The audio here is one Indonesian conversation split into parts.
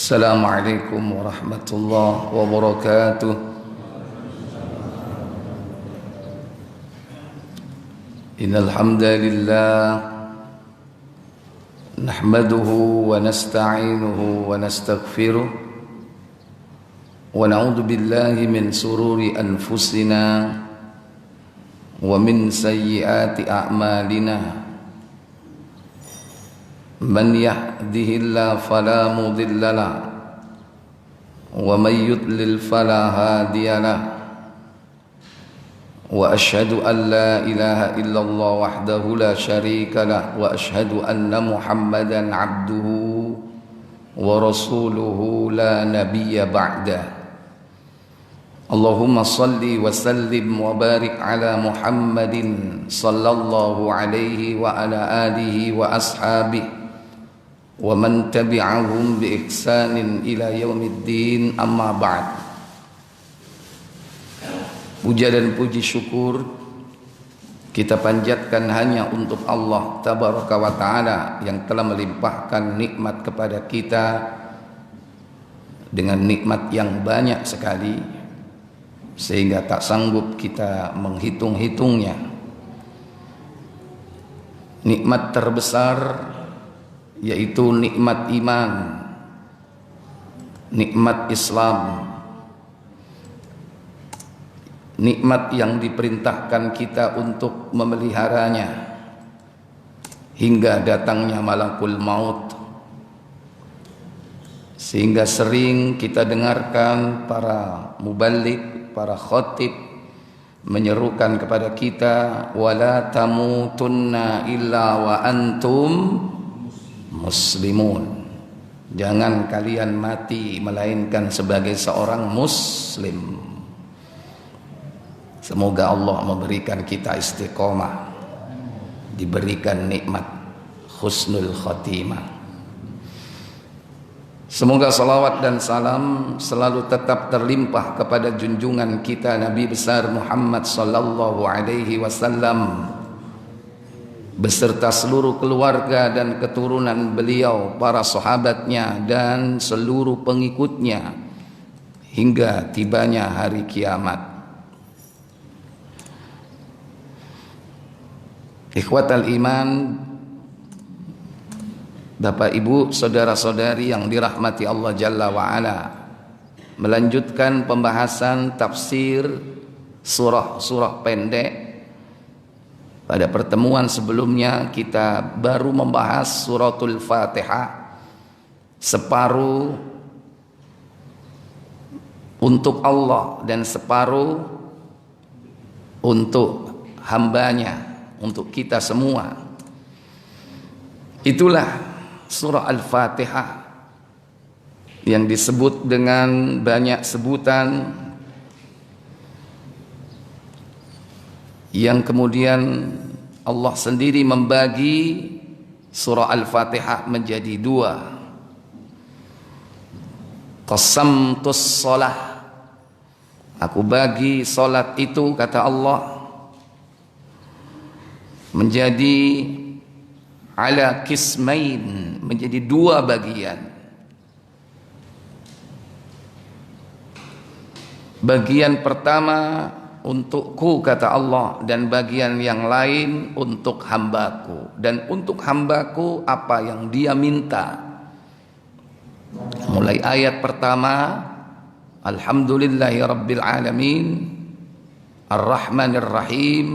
Assalamualaikum warahmatullahi wabarakatuh. Innal hamdalillah nahmaduhu wa nasta'inuhu wa nastaghfiruh wa na'udzu billahi min sururi anfusina wa min sayyiati a'malina. Man yahdihillahu fala mudilla lahu wa man yudlil fala hadiya lahu wa asyhadu an la ilaha illallah wahdahu la syarika lahu wa asyhadu anna Muhammadan abduhu wa rasuluhu la nabiyya ba'da. Allahumma salli wa sallim wa barik ala Muhammadin sallallahu alaihi wa ala alihi wa ashabihi wa man tabi'ahum bi ihsanin ila yaumiddin, amma ba'd. Puja dan puji syukur kita panjatkan hanya untuk Allah tabaraka wa ta'ala yang telah melimpahkan nikmat kepada kita dengan nikmat yang banyak sekali sehingga tak sanggup kita menghitung-hitungnya. Nikmat terbesar yaitu nikmat iman, nikmat Islam, nikmat yang diperintahkan kita untuk memeliharanya hingga datangnya malakul maut. Sehingga sering kita dengarkan para muballigh, para khatib menyerukan kepada kita, wala tamutunna illa wa antum muslimun. Jangan kalian mati melainkan sebagai seorang muslim. Semoga Allah memberikan kita istiqomah, diberikan nikmat husnul khatimah. Semoga salawat dan salam selalu tetap terlimpah kepada junjungan kita Nabi besar Muhammad sallallahu alaihi wasallam beserta seluruh keluarga dan keturunan beliau, para sahabatnya dan seluruh pengikutnya hingga tibanya hari kiamat. Ikhwatal iman, Bapak Ibu, saudara-saudari yang dirahmati Allah Jalla wa'ala, melanjutkan pembahasan tafsir surah-surah pendek. Pada pertemuan sebelumnya kita baru membahas suratul Fatihah, separuh untuk Allah dan separuh untuk hambanya, untuk kita semua. Itulah surah Al-Fatihah yang disebut dengan banyak sebutan, yang kemudian Allah sendiri membagi surah Al-Fatihah menjadi dua. Qasamtus shalah, aku bagi salat itu, kata Allah, menjadi ala kismain, menjadi dua bagian. Bagian pertama untukku, kata Allah, dan bagian yang lain untuk hambaku. Dan untuk hambaku apa yang dia minta. Mulai ayat pertama, alhamdulillahi rabbil alamin, ar-rahmanir rahim,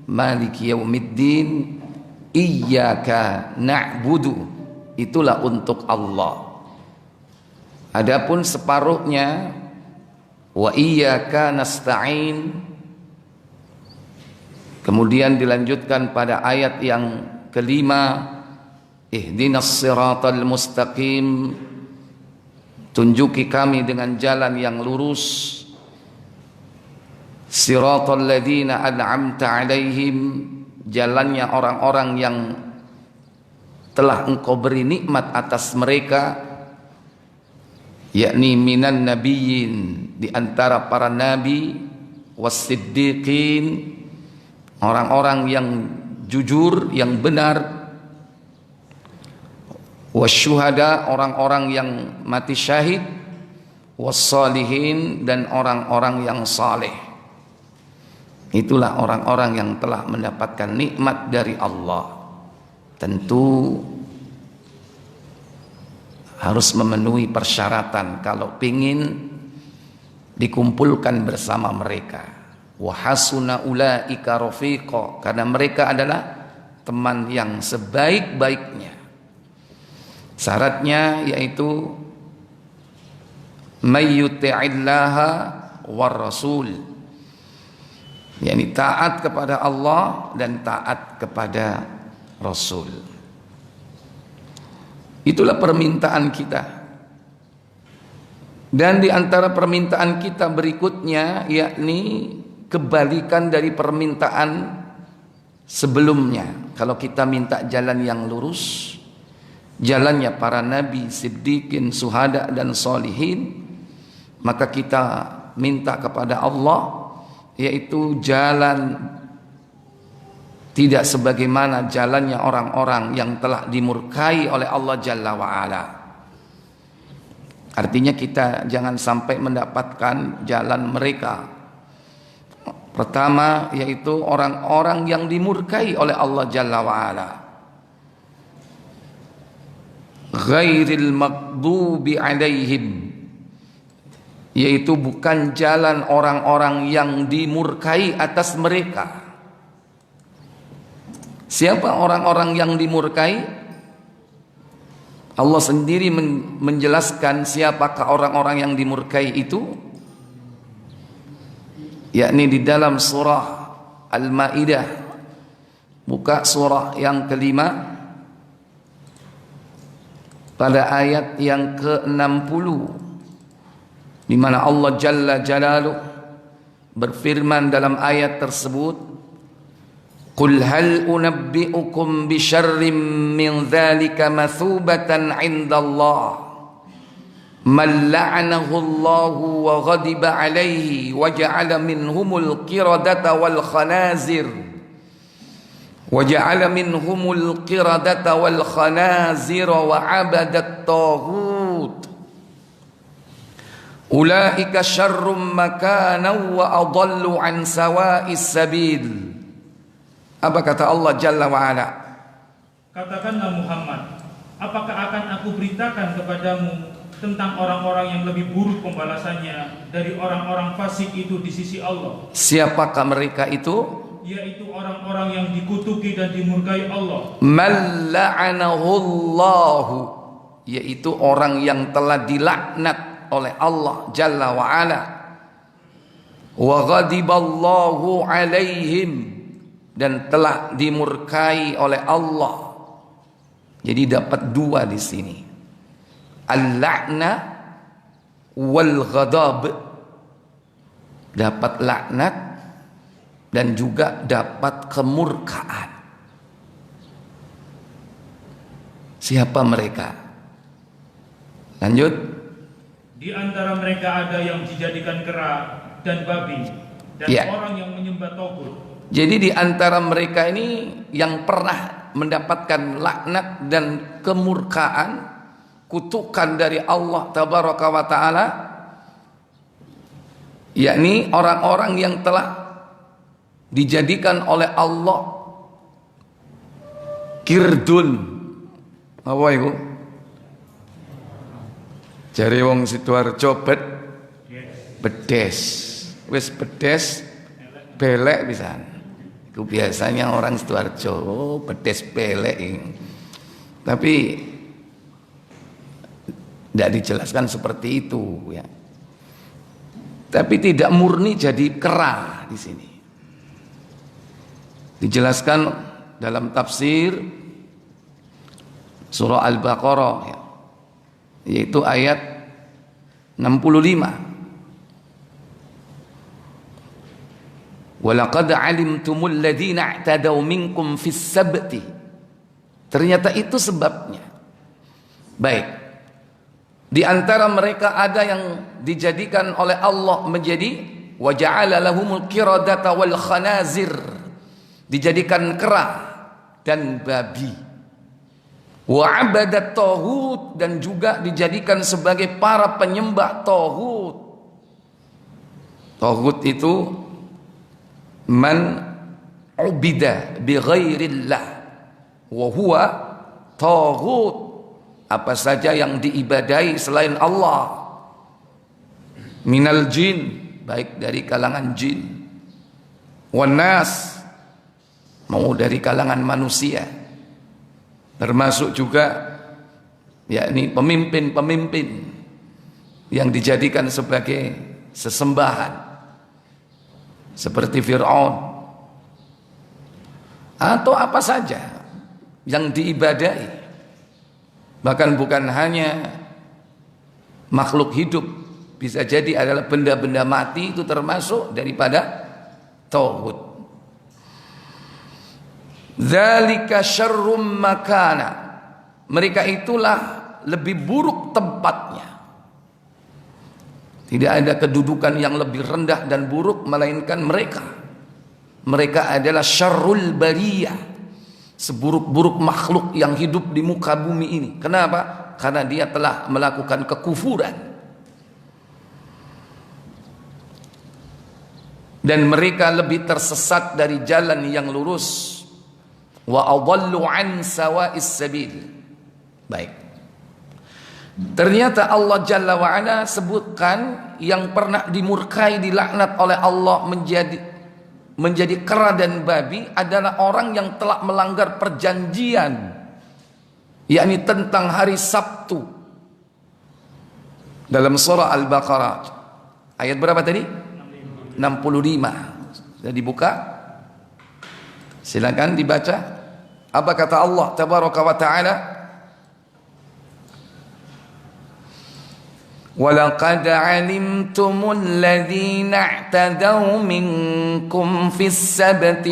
maliki yaumiddin, iyyaka na'budu, itulah untuk Allah. Adapun separuhnya, wa iyyaka nasta'in, kemudian dilanjutkan pada ayat yang kelima, ihdinas siratal mustaqim, tunjuki kami dengan jalan yang lurus, siratal ladzina an'amta alaihim, jalannya orang-orang yang telah engkau beri nikmat atas mereka, yakni minan nabiyyin, di antara para nabi, was-siddiqin, orang-orang yang jujur, yang benar, wasyuhada, orang-orang yang mati syahid, wassalihin, dan orang-orang yang saleh. Itulah orang-orang yang telah mendapatkan nikmat dari Allah. Tentu harus memenuhi persyaratan kalau ingin dikumpulkan bersama mereka. Wa hasuna ulaika rafiqa, karena mereka adalah teman yang sebaik-baiknya. Syaratnya yaitu may yuti'illaha war rasul, yakni taat kepada Allah dan taat kepada Rasul. Itulah permintaan kita. Dan di antara permintaan kita berikutnya, yakni kebalikan dari permintaan sebelumnya. Kalau kita minta jalan yang lurus, jalannya para nabi, siddiqin, suhada, dan solihin, maka kita minta kepada Allah yaitu jalan tidak sebagaimana jalannya orang-orang yang telah dimurkai oleh Allah Jalla wa'ala. Artinya kita jangan sampai mendapatkan jalan mereka. Pertama yaitu orang-orang yang dimurkai oleh Allah Jalla wa'ala, ghairil maghdubi alaihim, yaitu bukan jalan orang-orang yang dimurkai atas mereka. Siapa orang-orang yang dimurkai? Allah sendiri menjelaskan siapakah orang-orang yang dimurkai itu, yakni di dalam surah Al-Maidah, buka surah yang kelima pada ayat yang ke-60, di mana Allah Jalla Jalaluh berfirman dalam ayat tersebut, qul hal unabbi'ukum bi syarrim min dzalika mathubatan 'indallah man la'anahu Allahu wa ghadiba 'alaihi wa ja'ala minhumul qiradata wal khanazir wa 'abadat taghut ulaika syarrum makanan wa adallu 'an sawa'is sabil. Apa kata Allah Jalla wa'ala? Katakanlah Muhammad, apakah akan aku beritakan kepadamu tentang orang-orang yang lebih buruk pembalasannya dari orang-orang fasik itu di sisi Allah? Siapakah mereka itu? Yaitu orang-orang yang dikutuki dan dimurkai Allah. Man la'anahullahu, yaitu orang yang telah dilaknat oleh Allah Jalla wa'ala. Wa ghadiballahu alaihim, dan telah dimurkai oleh Allah. Jadi dapat dua di sini, al-la'na wal ghadab, dapat laknat dan juga dapat kemurkaan. Siapa mereka? Lanjut. Di antara mereka ada yang dijadikan kera dan babi, dan orang yang menyembah tagut. Jadi di antara mereka ini yang pernah mendapatkan laknat dan kemurkaan, kutukan dari Allah Tabaraka wa Ta'ala, yakni orang-orang yang telah dijadikan oleh Allah kirdun. Apa itu? Jare wong Sidoarjo bedes. Wis bedes belek pisan. Itu biasanya orang Sidoarjo, bedes pelek. Tapi tidak dijelaskan seperti itu, ya. Tapi tidak murni jadi kera di sini. Dijelaskan dalam tafsir surah Al-Baqarah, ya, yaitu ayat 65. Walaqad alimtumul ladzina i'tadaw minkum fis sabti. Ternyata itu sebabnya. Baik. Di antara mereka ada yang dijadikan oleh Allah menjadi wa ja'ala lahumul qiradata wal khanazir. Dijadikan kera dan babi. Wa abadat taghut, dan juga dijadikan sebagai para penyembah taghut. Taghut itu man ubida bi ghairillah wa huwa taghut, apa saja yang diibadahi selain Allah, minal jin, baik dari kalangan jin, wan nas, mau dari kalangan manusia, termasuk juga yakni pemimpin-pemimpin yang dijadikan sebagai sesembahan seperti Fir'aun, atau apa saja yang diibadahi, bahkan bukan hanya makhluk hidup, bisa jadi adalah benda-benda mati, itu termasuk daripada tauhid. Dzalika syarrum makana, mereka itulah lebih buruk tempatnya. Tidak ada kedudukan yang lebih rendah dan buruk melainkan mereka adalah syarrul bariyah, seburuk-buruk makhluk yang hidup di muka bumi ini. Kenapa? Karena dia telah melakukan kekufuran. Dan mereka lebih tersesat dari jalan yang lurus. Wa adallu an sawa'is sabil. Baik. Ternyata Allah Jalla wa'ala sebutkan yang pernah dimurkai, dilaknat oleh Allah menjadi kera dan babi adalah orang yang telah melanggar perjanjian, yakni tentang hari Sabtu. Dalam surah Al-Baqarah ayat berapa tadi? 65. Sudah dibuka? Silakan dibaca. Apa kata Allah tabaraka wa ta'ala? وَلَقَدْ عَلِمْتُمُ الَّذِينَ اعْتَدَوْا مِنْكُمْ فِي السَّبْتِ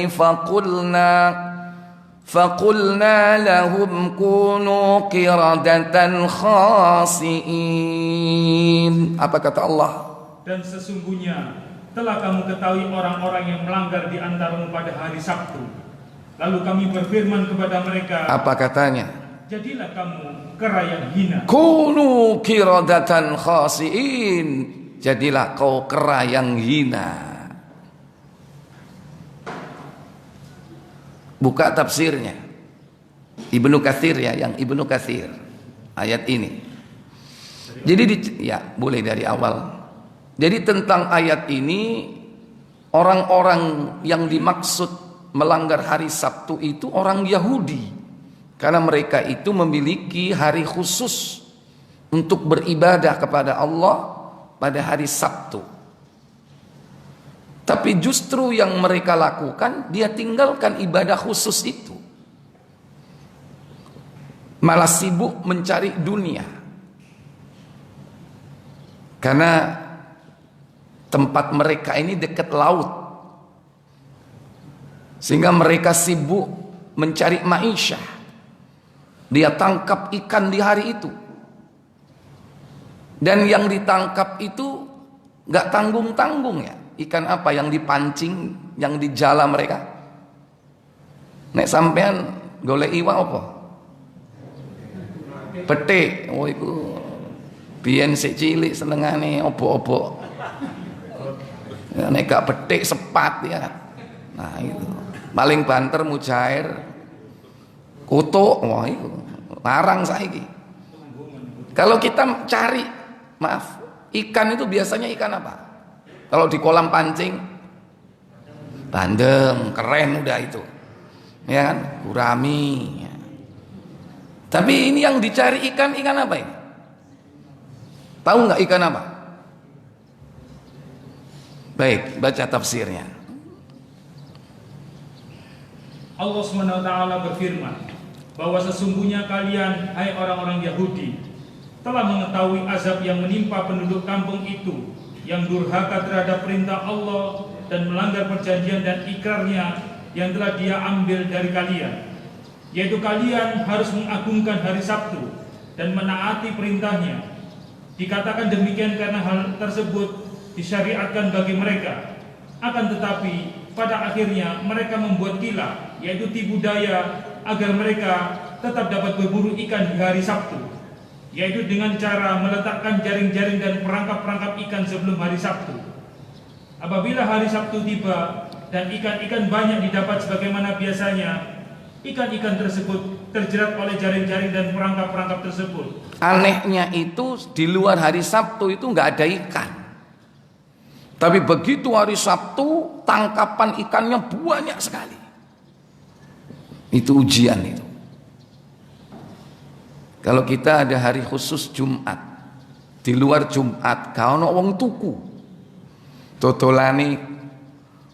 فَقُلْنَا لَهُمْ كُونُوا قِرَدَةً خَاسِئِينَ. Apa kata Allah? Dan sesungguhnya telah kamu ketahui orang-orang yang melanggar di antaramu pada hari Sabtu. Lalu kami berfirman kepada mereka. Apa katanya? Jadilah kamu kera yang hina. Kunu qiradatan khasiin. Jadilah kau kera yang hina. Buka tafsirnya Ibnu Katsir ya, yang Ibnu Katsir ayat ini. Jadi ya boleh dari awal. Jadi tentang ayat ini, orang-orang yang dimaksud melanggar hari Sabtu itu orang Yahudi. Karena mereka itu memiliki hari khusus untuk beribadah kepada Allah pada hari Sabtu. Tapi justru yang mereka lakukan, dia tinggalkan ibadah khusus itu. Malah sibuk mencari dunia. Karena tempat mereka ini dekat laut. Sehingga mereka sibuk mencari ma'isyah. Dia tangkap ikan di hari itu. Dan yang ditangkap itu gak tanggung-tanggung ya. Ikan apa yang dipancing, yang dijala mereka? Nek sampean golek iwak apa? Petik. Oh iku biyen sik cilik senengane opo-opo. Ya, nek gak petik sepat ya. Nah itu. Paling banter mujair. Kutuk, wah itu larang saiki. Kalau kita cari, maaf, ikan itu biasanya ikan apa? Kalau di kolam pancing, bandeng, keren udah itu, ya kan, gurami. Ya. Tapi ini yang dicari ikan apa ini? Tahu nggak ikan apa? Baik, baca tafsirnya. Allah SWT berfirman bahwa sesungguhnya kalian, hai orang-orang Yahudi, telah mengetahui azab yang menimpa penduduk kampung itu yang durhaka terhadap perintah Allah dan melanggar perjanjian dan ikrarnya yang telah Dia ambil dari kalian, yaitu kalian harus mengagungkan hari Sabtu dan menaati perintahnya. Dikatakan demikian karena hal tersebut disyariatkan bagi mereka. Akan tetapi pada akhirnya mereka membuat kilah, yaitu tipu daya, agar mereka tetap dapat berburu ikan di hari Sabtu, yaitu dengan cara meletakkan jaring-jaring dan perangkap-perangkap ikan sebelum hari Sabtu. Apabila hari Sabtu tiba dan ikan-ikan banyak didapat sebagaimana biasanya, ikan-ikan tersebut terjerat oleh jaring-jaring dan perangkap-perangkap tersebut. Anehnya itu di luar hari Sabtu itu nggak ada ikan. Tapi begitu hari Sabtu, tangkapan ikannya banyak sekali. Itu ujian itu. Kalau kita ada hari khusus Jumat, di luar Jumat, kau ono wong tuku. Totolane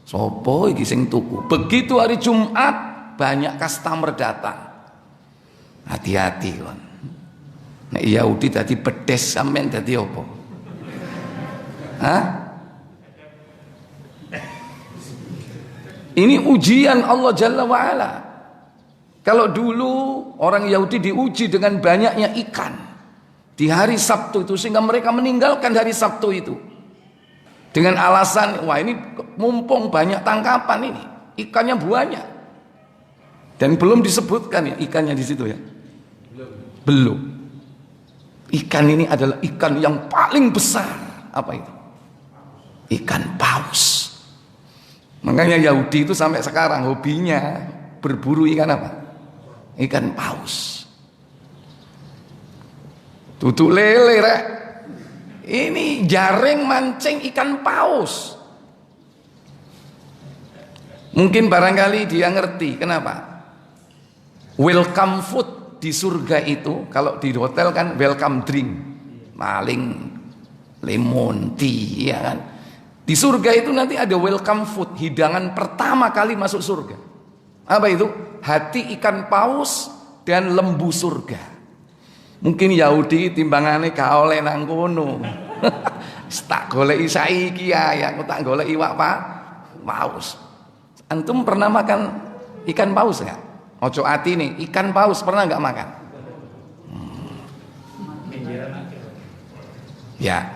sopo iki sing tuku. Begitu hari Jumat, banyak customer datang. Hati-hati kon. Nek Yahudi tadi pedes sampean tadi apa? Hah? Ini ujian Allah Jalla wa'ala. Kalau dulu orang Yahudi diuji dengan banyaknya ikan di hari Sabtu itu, sehingga mereka meninggalkan hari Sabtu itu dengan alasan, wah ini mumpung banyak tangkapan ini, ikannya banyak. Dan belum disebutkan ya ikannya di situ ya. Belum. Ikan ini adalah ikan yang paling besar. Apa itu? Ikan paus. Makanya Yahudi itu sampai sekarang hobinya berburu ikan apa? Ikan paus. Tutuk lele rek. Ini jaring mancing ikan paus. Mungkin barangkali dia ngerti kenapa? Welcome food di surga itu, kalau di hotel kan welcome drink, maling, lemon tea, ya kan? Di surga itu nanti ada welcome food, hidangan pertama kali masuk surga. Apa itu? Hati ikan paus dan lembu surga. Mungkin Yahudi timbangane gak oleh nang kono. Tak goleki saiki ya, aku tak goleki iwak paus. Antum pernah makan ikan paus enggak? Ojo ati nih, ikan paus pernah enggak makan? Ya.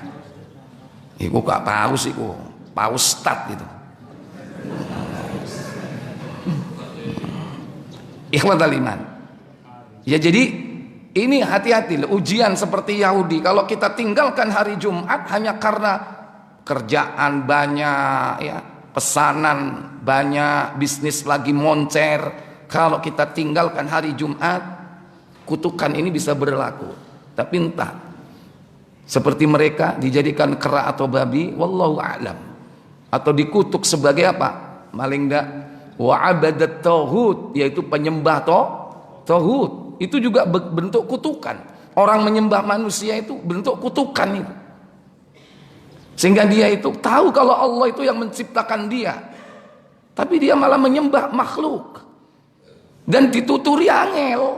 Iku gak paus iku, paus stat itu. Ikhwatal iman. Ya jadi ini hati-hati ujian seperti Yahudi. Kalau kita tinggalkan hari Jumat hanya karena kerjaan banyak ya, pesanan banyak, bisnis lagi moncer. Kalau kita tinggalkan hari Jumat, kutukan ini bisa berlaku. Tapi entah seperti mereka dijadikan kera atau babi, wallahu a'lam, atau dikutuk sebagai apa? Maling dak wa abadat tauhid, yaitu penyembah tauhid. Itu juga bentuk kutukan. Orang menyembah manusia itu bentuk kutukan itu. Sehingga dia itu tahu kalau Allah itu yang menciptakan dia, tapi dia malah menyembah makhluk dan dituturi angel.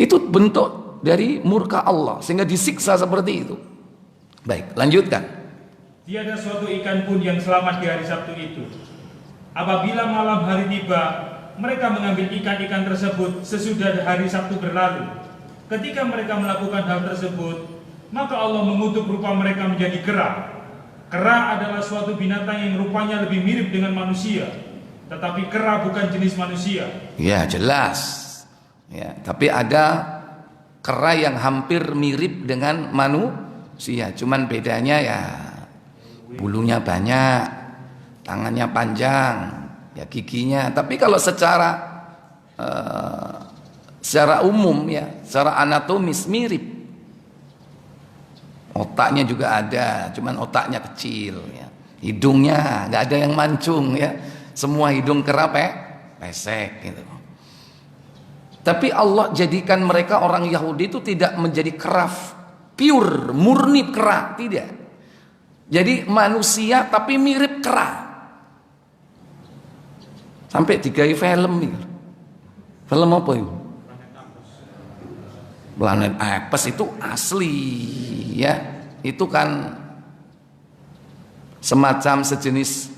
Itu bentuk dari murka Allah, sehingga disiksa seperti itu. Baik, lanjutkan. Tiada suatu ikan pun yang selamat di hari Sabtu itu. Apabila malam hari tiba, mereka mengambil ikan-ikan tersebut sesudah hari Sabtu berlalu. Ketika mereka melakukan hal tersebut, maka Allah mengutuk rupa mereka menjadi kera. Kera adalah suatu binatang yang rupanya lebih mirip dengan manusia, tetapi kera bukan jenis manusia. Ya, jelas. Ya, tapi ada kera yang hampir mirip dengan manusia, cuman bedanya ya bulunya banyak, tangannya panjang, ya giginya. Tapi kalau secara umum ya, secara anatomis mirip. Otaknya juga ada, cuman otaknya kecil ya. Hidungnya nggak ada yang mancung ya. Semua hidung kera pesek gitu. Tapi Allah jadikan mereka orang Yahudi itu tidak menjadi kera pure, murni kera, tidak. Jadi manusia tapi mirip kera. Sampai digawe film itu. Film apa itu? Planet Apes itu asli ya. Itu kan semacam sejenis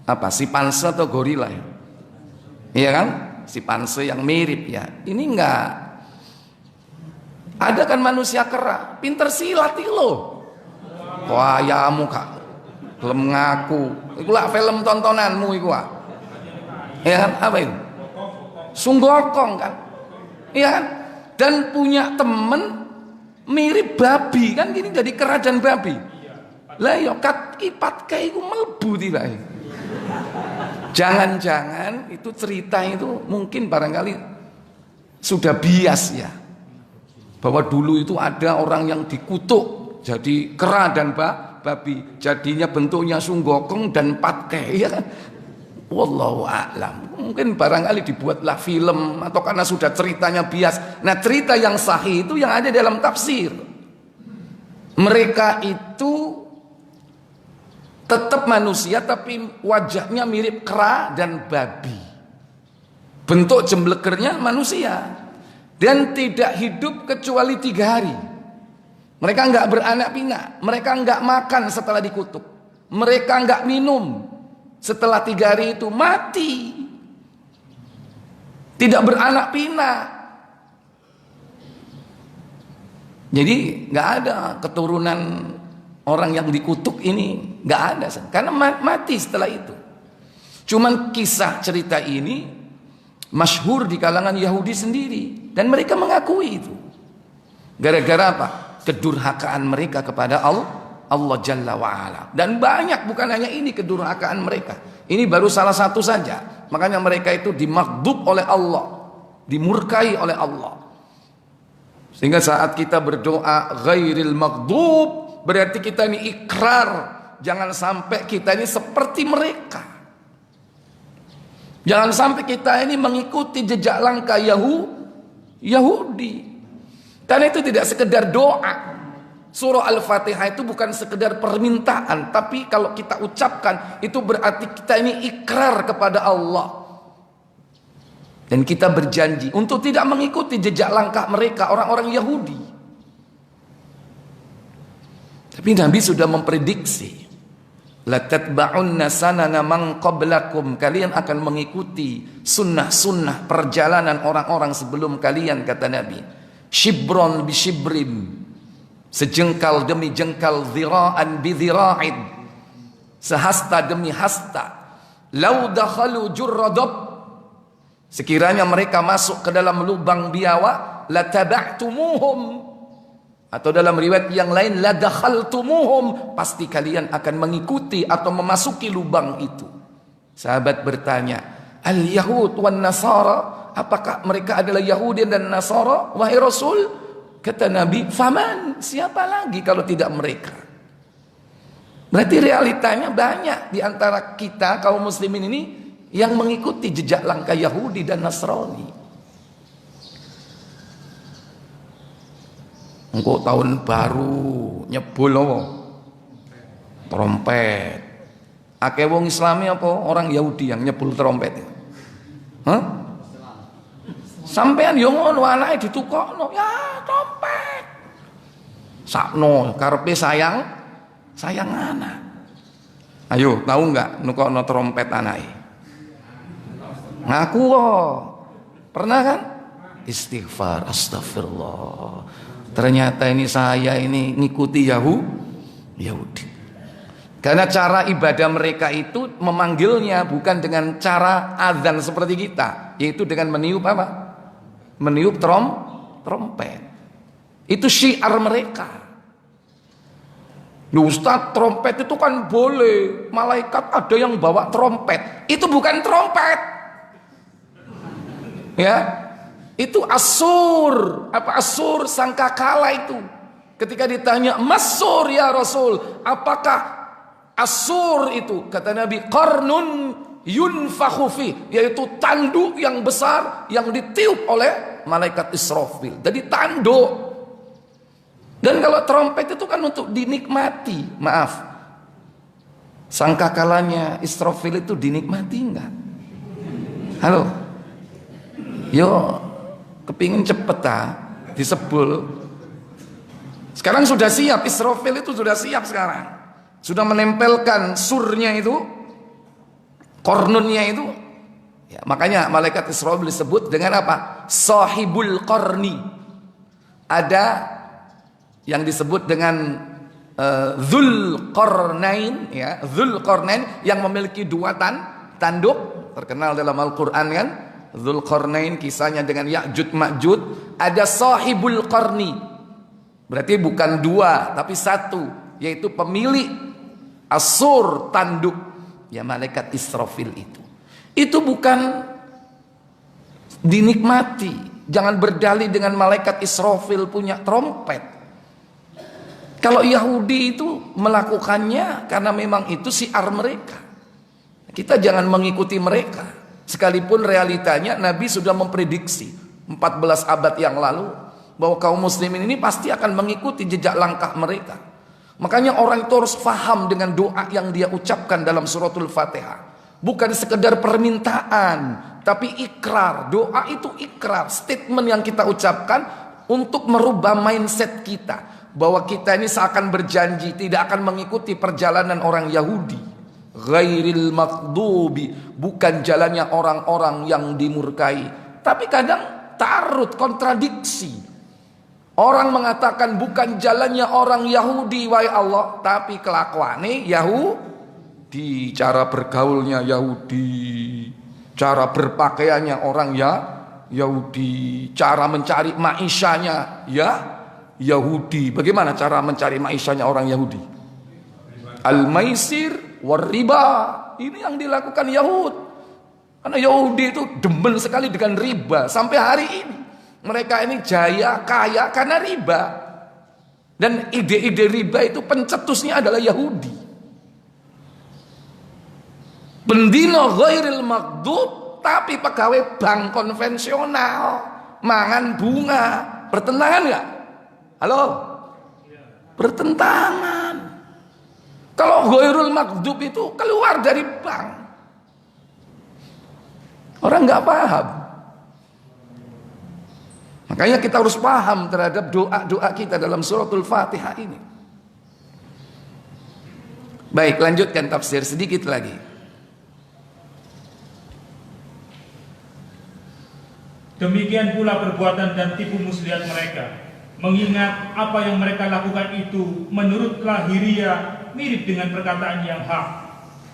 apa? Simpanse atau gorila ya? Iya kan? Simpanse yang mirip ya. Ini enggak. Ada kan manusia kera, pinter silat iki lho. Wah, yamu kak gelem ngaku. Iku lah film tontonanmu iku ah. Ya kan? Apa itu? Sunggokong kan, iya kan? Dan punya temen mirip babi kan, gini jadi kera dan babi. Lah yo kipat kayak iku mlebu tibae. Jangan-jangan itu cerita itu mungkin barangkali sudah bias ya. Bahwa dulu itu ada orang yang dikutuk jadi kera dan babi, jadinya bentuknya sunggokong dan patkai ya kan. Wallahu a'lam. Mungkin barangkali dibuatlah film atau karena sudah ceritanya bias. Nah, cerita yang sahih itu yang ada dalam tafsir. Mereka itu tetap manusia tapi wajahnya mirip kera dan babi. Bentuk jemblekernya manusia. Dan tidak hidup kecuali 3 hari. Mereka enggak beranak pinak. Mereka enggak makan setelah dikutuk. Mereka enggak minum. Setelah 3 hari itu mati. Tidak beranak pinak. Jadi enggak ada keturunan orang yang dikutuk ini. Enggak ada. Karena mati setelah itu. Cuman kisah cerita ini masyhur di kalangan Yahudi sendiri. Dan mereka mengakui itu. Gara-gara apa? Kedurhakaan mereka kepada Allah Jalla wa'ala. Dan banyak, bukan hanya ini kedurhakaan mereka. Ini baru salah satu saja. Makanya mereka itu dimaghdub oleh Allah, dimurkai oleh Allah. Sehingga saat kita berdoa ghairil maghdub, berarti kita ini ikrar, jangan sampai kita ini seperti mereka. Jangan sampai kita ini mengikuti jejak langkah Yahudi. Karena itu tidak sekedar doa. Surah Al-Fatihah itu bukan sekedar permintaan, tapi kalau kita ucapkan itu berarti kita ini ikrar kepada Allah. Dan kita berjanji untuk tidak mengikuti jejak langkah mereka, orang-orang Yahudi. Tapi Nabi sudah memprediksi, la tatba'unna sanana man qablakum, kalian akan mengikuti sunnah-sunnah perjalanan orang-orang sebelum kalian, kata Nabi. Shibron bi shibrin, sejengkal demi jengkal, dhira'an bi dhira'id, sehasta demi hasta. Lau dakhalu jurradab, sekiranya mereka masuk ke dalam lubang biawak, la taba'tumuhum, atau dalam riwayat yang lain la dakhaltumuhum, pasti kalian akan mengikuti atau memasuki lubang itu. Sahabat bertanya, al yahud wan nasara, apakah mereka adalah Yahudi dan Nasara wahai Rasul? Kata Nabi, faman, siapa lagi kalau tidak mereka? Berarti realitanya banyak di antara kita kaum muslimin ini yang mengikuti jejak langkah Yahudi dan Nasrani. Engkau tahun baru nyebul apa? Trompet. Akeh wong Islami apa orang Yahudi yang nyebul trompet? Hah? Sampean yo ngono anake ditukokno, ya trompet. Sakno karepe sayang anak. Ayo, tahu enggak nukokno trompet anake? Ngaku kok. Pernah kan? Istighfar, astagfirullah. Ternyata ini saya ini ngikuti Yahudi. Karena cara ibadah mereka itu memanggilnya bukan dengan cara azan seperti kita, yaitu dengan meniup apa? Meniup trompet. Itu syiar mereka. Ustaz, trompet itu kan boleh. Malaikat ada yang bawa trompet. Itu bukan trompet. Ya. Itu asur. Apa asur? Sangkakala itu. Ketika ditanya, "Masur ya Rasul, apakah asur itu?" Kata Nabi, "Qarnun yunfakhu fi", yaitu tanduk yang besar yang ditiup oleh malaikat Israfil. Jadi tanduk. Dan kalau trompet itu kan untuk dinikmati. Maaf, sangkakalanya Israfil itu dinikmati enggak? Halo? Yo, kepingin cepet disebul. Sekarang sudah siap, Israfil itu sudah siap sekarang. Sudah menempelkan surnya itu, kornunnya itu. Ya, makanya malaikat Israfil disebut dengan apa? Sahibul qarni. Ada yang disebut dengan Dzul Qarnain, ya, Dzul Qarnain yang memiliki 2 tanduk, terkenal dalam Al-Qur'an kan? Dzulqarnain kisahnya dengan Ya'juj Ma'juj, ada sahibul qarni. Berarti bukan dua tapi satu, yaitu pemilik As-Sur, tanduk, ya malaikat Israfil itu. Itu bukan dinikmati. Jangan berdalih dengan malaikat Israfil punya trompet. Kalau Yahudi itu melakukannya karena memang itu syiar mereka. Kita jangan mengikuti mereka. Sekalipun realitanya Nabi sudah memprediksi 14 abad yang lalu bahwa kaum muslimin ini pasti akan mengikuti jejak langkah mereka. Makanya orang itu harus faham dengan doa yang dia ucapkan dalam suratul Fatihah. Bukan sekedar permintaan, tapi ikrar. Doa itu ikrar, statement yang kita ucapkan untuk merubah mindset kita. Bahwa kita ini seakan berjanji tidak akan mengikuti perjalanan orang Yahudi. Ghairil maghdubi, bukan jalannya orang-orang yang dimurkai. Tapi kadang ta'arud, kontradiksi. Orang mengatakan bukan jalannya orang Yahudi wahai Allah, tapi kelakuannya Yahudi, cara bergaulnya Yahudi, cara berpakaiannya orang Yahudi, cara mencari maishanya Yahudi. Bagaimana cara mencari maishanya orang Yahudi? Al-maisir war-riba. Ini yang dilakukan Yahud. Karena Yahudi itu demen sekali dengan riba sampai hari ini. Mereka ini jaya, kaya karena riba. Dan ide-ide riba itu pencetusnya adalah Yahudi. Bendino ghairil maghdub, tapi pegawai bank konvensional, mangan bunga, bertentangan nggak? Halo? Bertentangan. Kalau ghairul maghdub itu keluar dari bank, orang nggak paham. Makanya kita harus paham terhadap doa-doa kita dalam suratul Fatihah ini. Baik, lanjutkan tafsir sedikit lagi. Demikian pula perbuatan dan tipu muslihat mereka, mengingat apa yang mereka lakukan itu menurut lahiriah mirip dengan perkataan yang hak,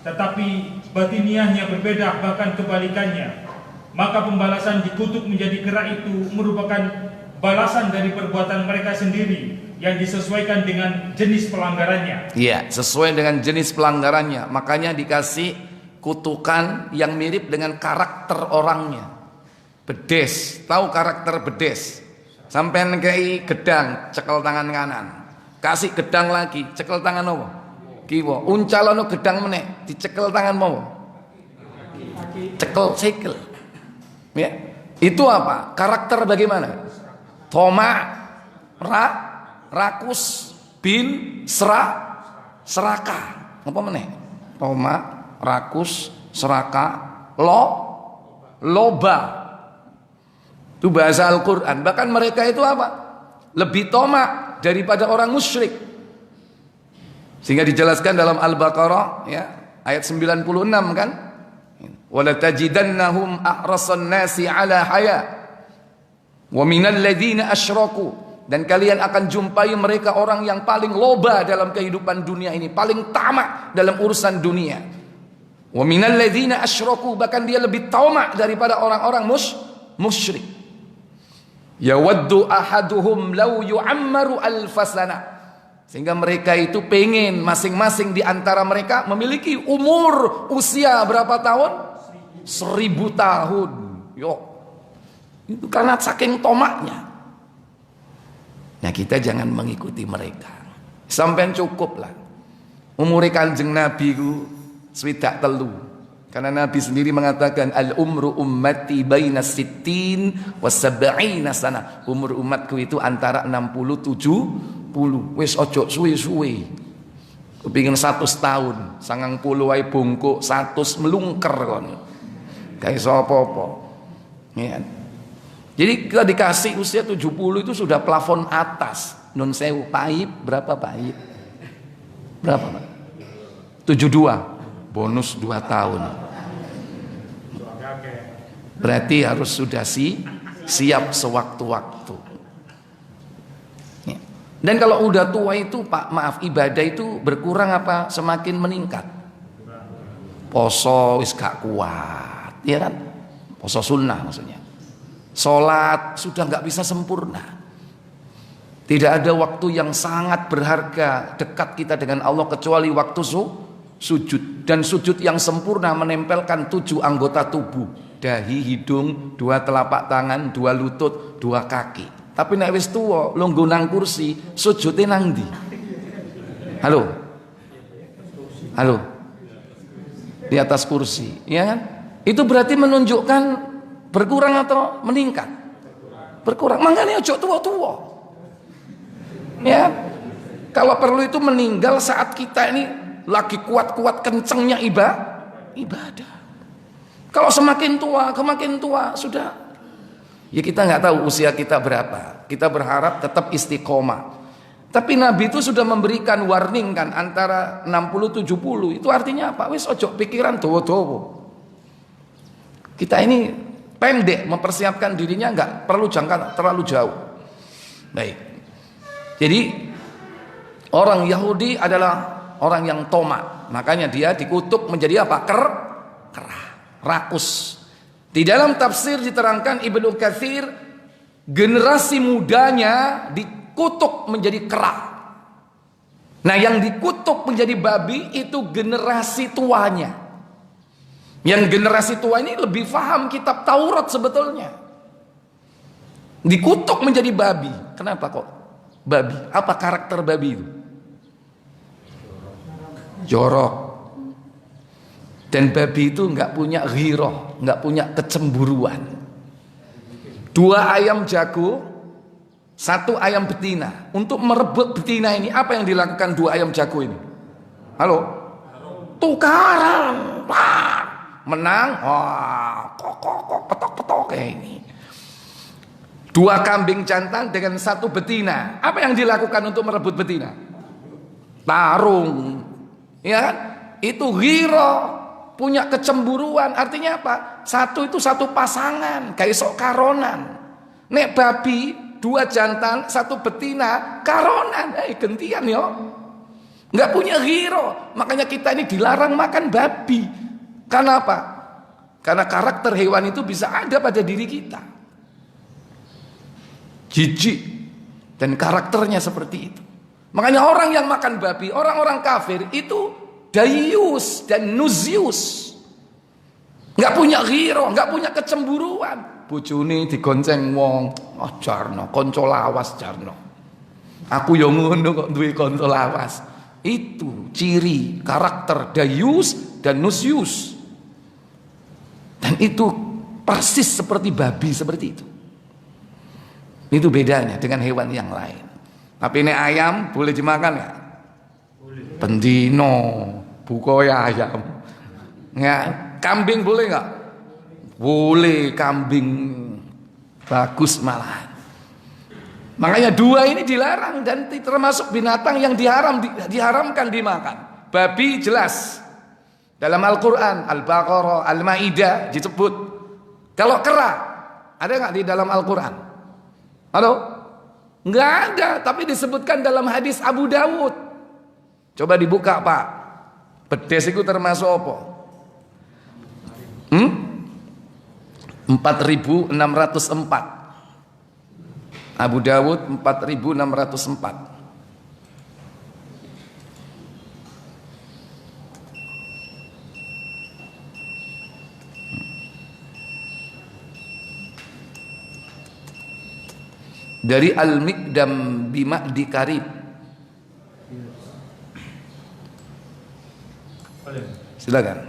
tetapi batiniahnya berbeda, bahkan kebalikannya. Maka pembalasan dikutuk menjadi kera itu merupakan balasan dari perbuatan mereka sendiri yang disesuaikan dengan jenis pelanggarannya. Iya, sesuai dengan jenis pelanggarannya. Makanya dikasih kutukan yang mirip dengan karakter orangnya. Bedes, tahu karakter bedes? Sampai ngei gedang, cekel tangan kanan. Kasih gedang lagi, cekel tangan apa? Kiwa. Uncalono gedang meneh, dicekel tangan mau. Cekel sikil. Ya, itu apa? Karakter bagaimana? Tomak, rakus, serakah. Apa meneh? Tomak, rakus, serakah, loba. Itu bahasa Al-Quran. Bahkan mereka itu apa? Lebih tomak daripada orang musyrik. Sehingga dijelaskan dalam Al-Baqarah ya, ayat 96 kan? Wala tajidannahum ahrasan nasi ala haya wa minal ladzina asyraku, dan kalian akan jumpai mereka orang yang paling loba dalam kehidupan dunia ini, paling tamak dalam urusan dunia. Wa minal ladzina asyraku, bahkan dia lebih tamak daripada orang-orang musyrik. Yawaddu ahaduhum law yu'ammaru alfasana, sehingga mereka itu pengen masing-masing di antara mereka memiliki usia berapa tahun? 1000 tahun. Yo, itu karena saking tomaknya. Nah, kita jangan mengikuti mereka. Sampai cukup lah. Umur Kanjeng Nabi ku 63. Karena Nabi sendiri mengatakan al-umru ummati baina sittin wa sab'ina sana. Umur umatku itu antara 60 70. Wis ojo suwe-suwe. Kepingin 100 tahun, 90 wae bongkok, 100 melungker kon. Kayak apa-apa. Ya. Jadi kita dikasih usia 70 itu sudah plafon atas. Nun sewu, paip berapa paip? Berapa Pak? 72. Bonus 2 tahun. Berarti harus sudah siap sewaktu-waktu. Ya. Dan kalau udah tua itu Pak, maaf, ibadah itu berkurang apa semakin meningkat? Poso wis gak kuat. Ya kan? Poso sunnah maksudnya. Sholat sudah nggak bisa sempurna. Tidak ada waktu yang sangat berharga dekat kita dengan Allah kecuali waktu sujud. Dan sujud yang sempurna menempelkan 7 anggota tubuh. Dahi, hidung, 2 telapak tangan, 2 lutut, 2 kaki. Tapi nek wis tuwa lungguh nang kursi, sujudnya nang ndi? Halo? Halo? Di atas kursi, ya kan? Itu berarti menunjukkan berkurang atau meningkat? Berkurang. Makanya ojo tua-tua. Ya. Kalau perlu itu meninggal saat kita ini lagi kuat-kuat kencengnya ibadah. Kalau semakin tua sudah. Ya kita nggak tahu usia kita berapa. Kita berharap tetap istiqomah. Tapi Nabi itu sudah memberikan warning kan antara 60-70. Itu artinya apa? Wis ojo pikiran dowo-dowo. Kita ini pendek mempersiapkan dirinya, nggak perlu jangka terlalu jauh. Baik. Jadi orang Yahudi adalah orang yang tomat. Makanya dia dikutuk menjadi apa? Kerah, rakus. Di dalam tafsir diterangkan Ibnu Katsir, generasi mudanya dikutuk menjadi kerah. Nah, yang dikutuk menjadi babi itu generasi tuanya. Yang generasi tua ini lebih paham kitab Taurat sebetulnya. Dikutuk menjadi babi. Kenapa kok babi? Apa karakter babi itu? Jorok. Dan babi itu nggak punya ghirah, nggak punya kecemburuan. 2 ayam jago, 1 ayam betina. Untuk merebut betina ini, apa yang dilakukan 2 ayam jago ini? Halo? Tukaran. Menang, kok petok kayak ini. 2 kambing jantan dengan 1 betina. Apa yang dilakukan untuk merebut betina? Tarung. Ya kan? Itu ghirah, punya kecemburuan. Artinya apa? 1 itu 1 pasangan, kayak sok karonan. Nek babi 2 jantan, 1 betina, karonan. Gentian yo. Nggak punya ghirah. Makanya kita ini dilarang makan babi. Karena apa? Karena karakter hewan itu bisa ada pada diri kita. Jijik. Dan karakternya seperti itu. Makanya orang yang makan babi, orang-orang kafir itu dayus dan nuzius. Nggak punya ghirah, nggak punya kecemburuan. Bojone digonceng wong, jarno, konco lawas jarno. Aku yang ngono kok duwe konco lawas. Itu ciri karakter dayus dan nuzius. Dan itu persis seperti babi, seperti itu. Itu bedanya dengan hewan yang lain. Tapi ini ayam boleh dimakan nggak? Pendino, bukoya ayam. Ya, kambing boleh nggak? Boleh, kambing bagus malahan. Makanya 2 ini dilarang dan termasuk binatang yang diharamkan dimakan. Babi jelas. Dalam Al-Quran, Al-Baqarah, Al-Ma'idah disebut. Kalau kera, ada nggak di dalam Al-Quran? Halo? Nggak ada, tapi disebutkan dalam hadis Abu Dawud. Coba dibuka Pak. Bedes itu termasuk apa? 4604. Abu Dawud 4604. Dari Al-Miqdam Bima'di Karib. Silakan.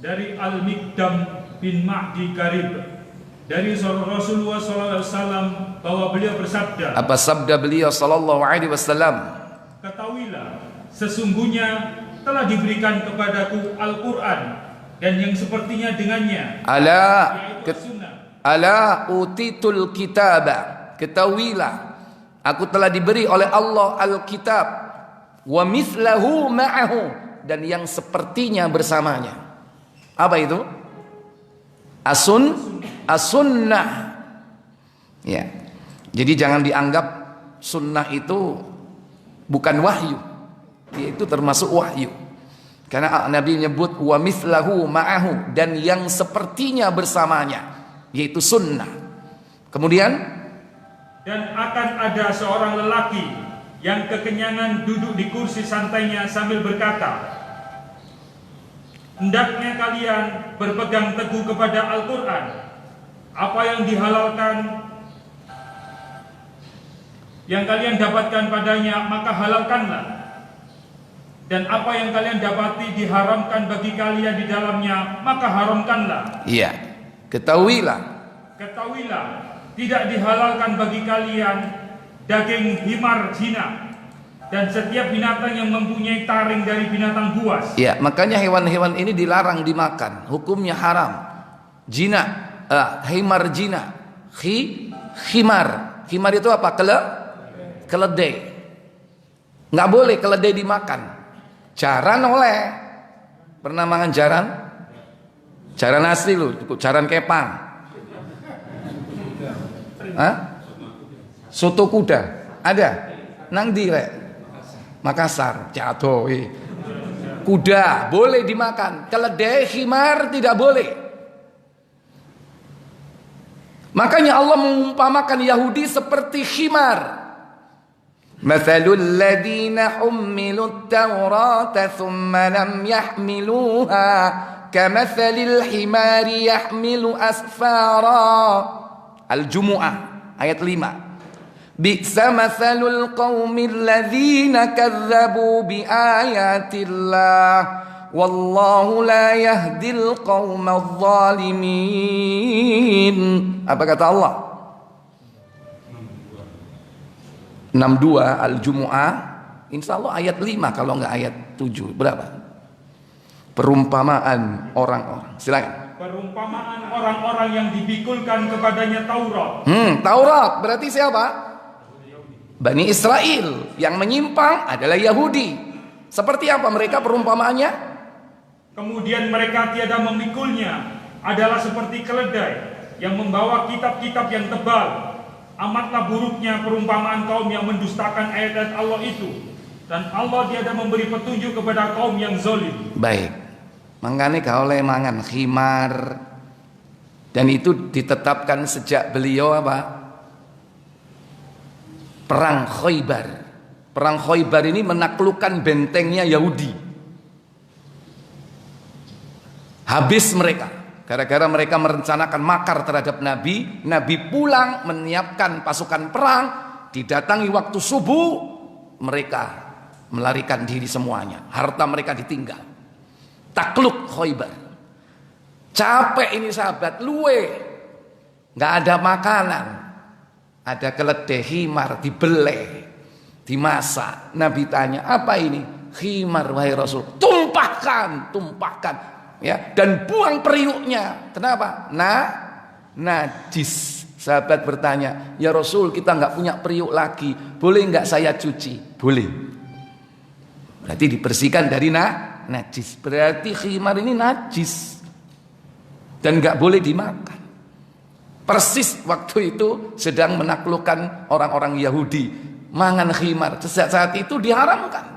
Dari Al-Miqdam bin Ma'di Karib, dari Rasulullah SAW bahwa beliau bersabda. Apa sabda beliau sallallahu alaihi wasallam? Ketahuilah, sesungguhnya telah diberikan kepadaku Al-Quran dan yang sepertinya dengannya. Ala utitul kitaba. Ketahuilah, aku telah diberi oleh Allah Al-Kitab, wa mithlahu ma'ahu, dan yang sepertinya bersamanya. Apa itu? As-sunnah. Ya. Jadi jangan dianggap sunnah itu bukan wahyu. Itu termasuk wahyu. Karena Nabi menyebut wa mithlahu ma'ahu, dan yang sepertinya bersamanya. yaitu sunnah. Kemudian, dan akan ada seorang lelaki yang kekenyangan duduk di kursi santainya sambil berkata, hendaknya kalian berpegang teguh kepada Al-Quran. Apa yang dihalalkan, yang kalian dapatkan padanya, maka halalkanlah. Dan apa yang kalian dapati diharamkan bagi kalian di dalamnya, maka haramkanlah. iya, ketahuilah, tidak dihalalkan bagi kalian daging himar jina dan setiap binatang yang mempunyai taring dari binatang buas. ya, makanya hewan-hewan ini dilarang dimakan, hukumnya haram. Jina, himar jina, himar itu apa? Keledai. Nggak boleh keledai dimakan. Jaran oleh. Pernah makan jaran? Jaran asli loh, jaran kepang. Hah? Soto kuda ada? Nang di rek? Makassar, jatuh. Kuda boleh dimakan, keledai, himar tidak boleh. Makanya Allah mengumpamakan Yahudi seperti himar. Mathalul ladzina hummilut Taurata thumma lam yahmiluha kamathalil himari yahmilu asfara. Al-Jumu'ah ayat 5. Bi'sa mathalul qaumil ladzina kadzdzabu biayatillah wallahu la yahdil qaumadz zalimin. Apa kata Allah? 62 Al-Jumu'ah, insyaallah ayat 5 kalau enggak ayat 7. Berapa? Perumpamaan orang-orang. Silakan. Perumpamaan orang-orang yang dipikulkan kepadanya Taurat. Taurat berarti siapa? Bani Israel. Yang menyimpang adalah Yahudi. Seperti apa mereka perumpamaannya? Kemudian mereka tiada memikulnya, adalah seperti keledai yang membawa kitab-kitab yang tebal. Amatlah buruknya perumpamaan kaum yang mendustakan ayat-ayat Allah itu, dan Allah tiada memberi petunjuk kepada kaum yang zalim. Baik, makanya kau oleh mangan khimar, dan itu ditetapkan sejak beliau apa? Perang Khaybar. Perang Khaybar ini menaklukkan bentengnya Yahudi. Habis mereka. Gara-gara mereka merencanakan makar terhadap Nabi. Nabi pulang menyiapkan pasukan perang. Didatangi waktu subuh, mereka melarikan diri semuanya. Harta mereka ditinggal. Takluk Khaybar. Capek ini sahabat, luwe. Gak ada makanan. Ada keledai himar dibeleh, dimasak. Nabi tanya, apa ini? Himar wahai Rasul. Tumpahkan. Ya, dan buang periuknya. Kenapa? Najis. Sahabat bertanya, ya Rasul, kita nggak punya periuk lagi, boleh nggak saya cuci? Boleh. Berarti dibersihkan dari najis. Berarti khimar ini najis dan nggak boleh dimakan. Persis waktu itu sedang menaklukkan orang-orang Yahudi, mangan khimar. Sejak saat itu diharamkan.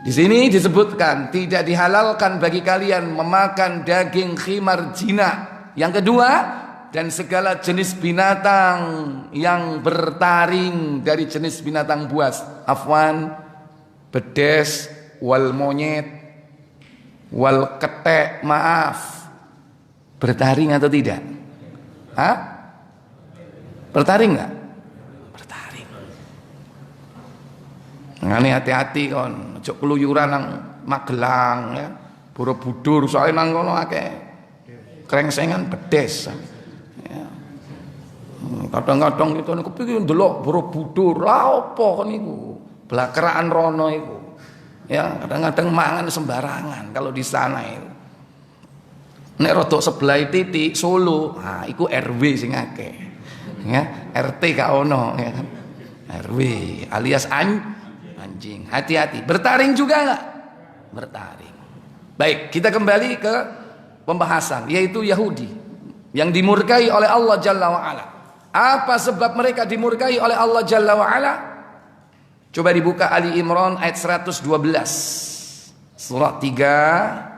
Di sini disebutkan tidak dihalalkan bagi kalian memakan daging khimar jina. Yang kedua, dan segala jenis binatang yang bertaring dari jenis binatang buas. Afwan, bedes, wal monyet, wal ketek, maaf. Bertaring atau tidak? Hah? Bertaring enggak? Ngene hati-hati kon, aja keluyuran nang Magelang ya. Borobudur soalnya nang kono akeh krengsengan bedes. Ya. Kadang-kadang itu kepikir ndelok Borobudur, lha apa kon niku? Blakeraan rono iku. Ya, kadang-kadang mangan sembarangan kalau di sana itu. Nek rodok sebelah titik Solo, nah iku RW sing akeh. Ya, RT gak ono ya kan. RW alias anjing. Hati-hati. Bertaring juga enggak? Bertaring. Baik, kita kembali ke pembahasan, yaitu Yahudi yang dimurkai oleh Allah Jalla wa'ala. Apa sebab mereka dimurkai oleh Allah Jalla wa'ala? Coba dibuka Ali Imran ayat 112. Surah 3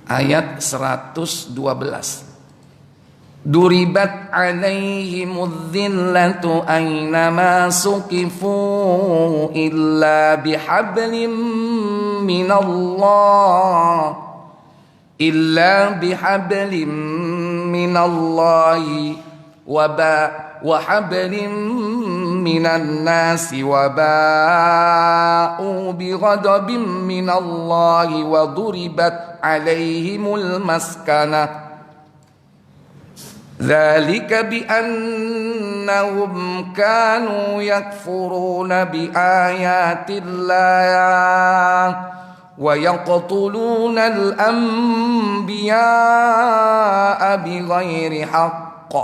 ayat 112. Duribat alaihimudz zillatu aynama suqifu illa bihablim minallahi wa hablim minan nasi wa ba'u bi ghadabin minallahi wa duribat alaihimul maskanah dzalika bi annahum kanu yakfuruna bi ayatillah wa yaqtuluna al-anbiya'a bighairi haqq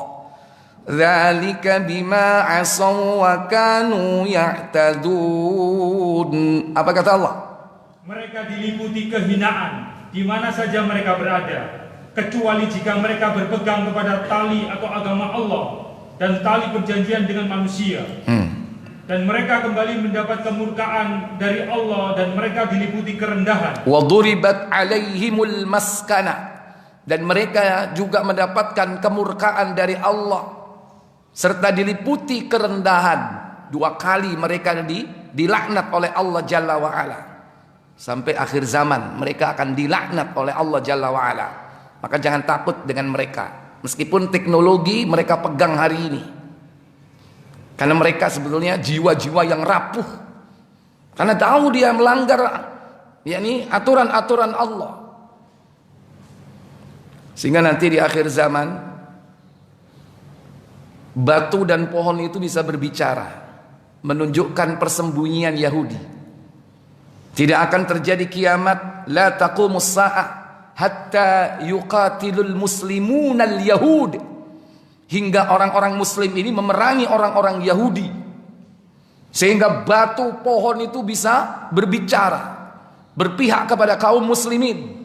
dzalika bima asaw wa kanu ya'tadun. Apa kata Allah? Mereka diliputi kehinaan di mana saja mereka berada, kecuali jika mereka berpegang kepada tali atau agama Allah dan tali perjanjian dengan manusia. Dan mereka kembali mendapat kemurkaan dari Allah dan mereka diliputi kerendahan. Wa duribat alaihimul maskana, dan mereka juga mendapatkan kemurkaan dari Allah serta diliputi kerendahan. 2 kali mereka dilaknat oleh Allah Jalla wa Ala. Sampai akhir zaman mereka akan dilaknat oleh Allah Jalla wa Ala. Maka jangan takut dengan mereka, meskipun teknologi mereka pegang hari ini, karena mereka sebetulnya jiwa-jiwa yang rapuh, karena tahu dia melanggar yakni aturan-aturan Allah. Sehingga nanti di akhir zaman batu dan pohon itu bisa berbicara, menunjukkan persembunyian Yahudi. Tidak akan terjadi kiamat, la taqumus sa'ah hatta yuqatilul muslimun al-yahud, hingga orang-orang muslim ini memerangi orang-orang Yahudi, sehingga batu pohon itu bisa berbicara, berpihak kepada kaum muslimin,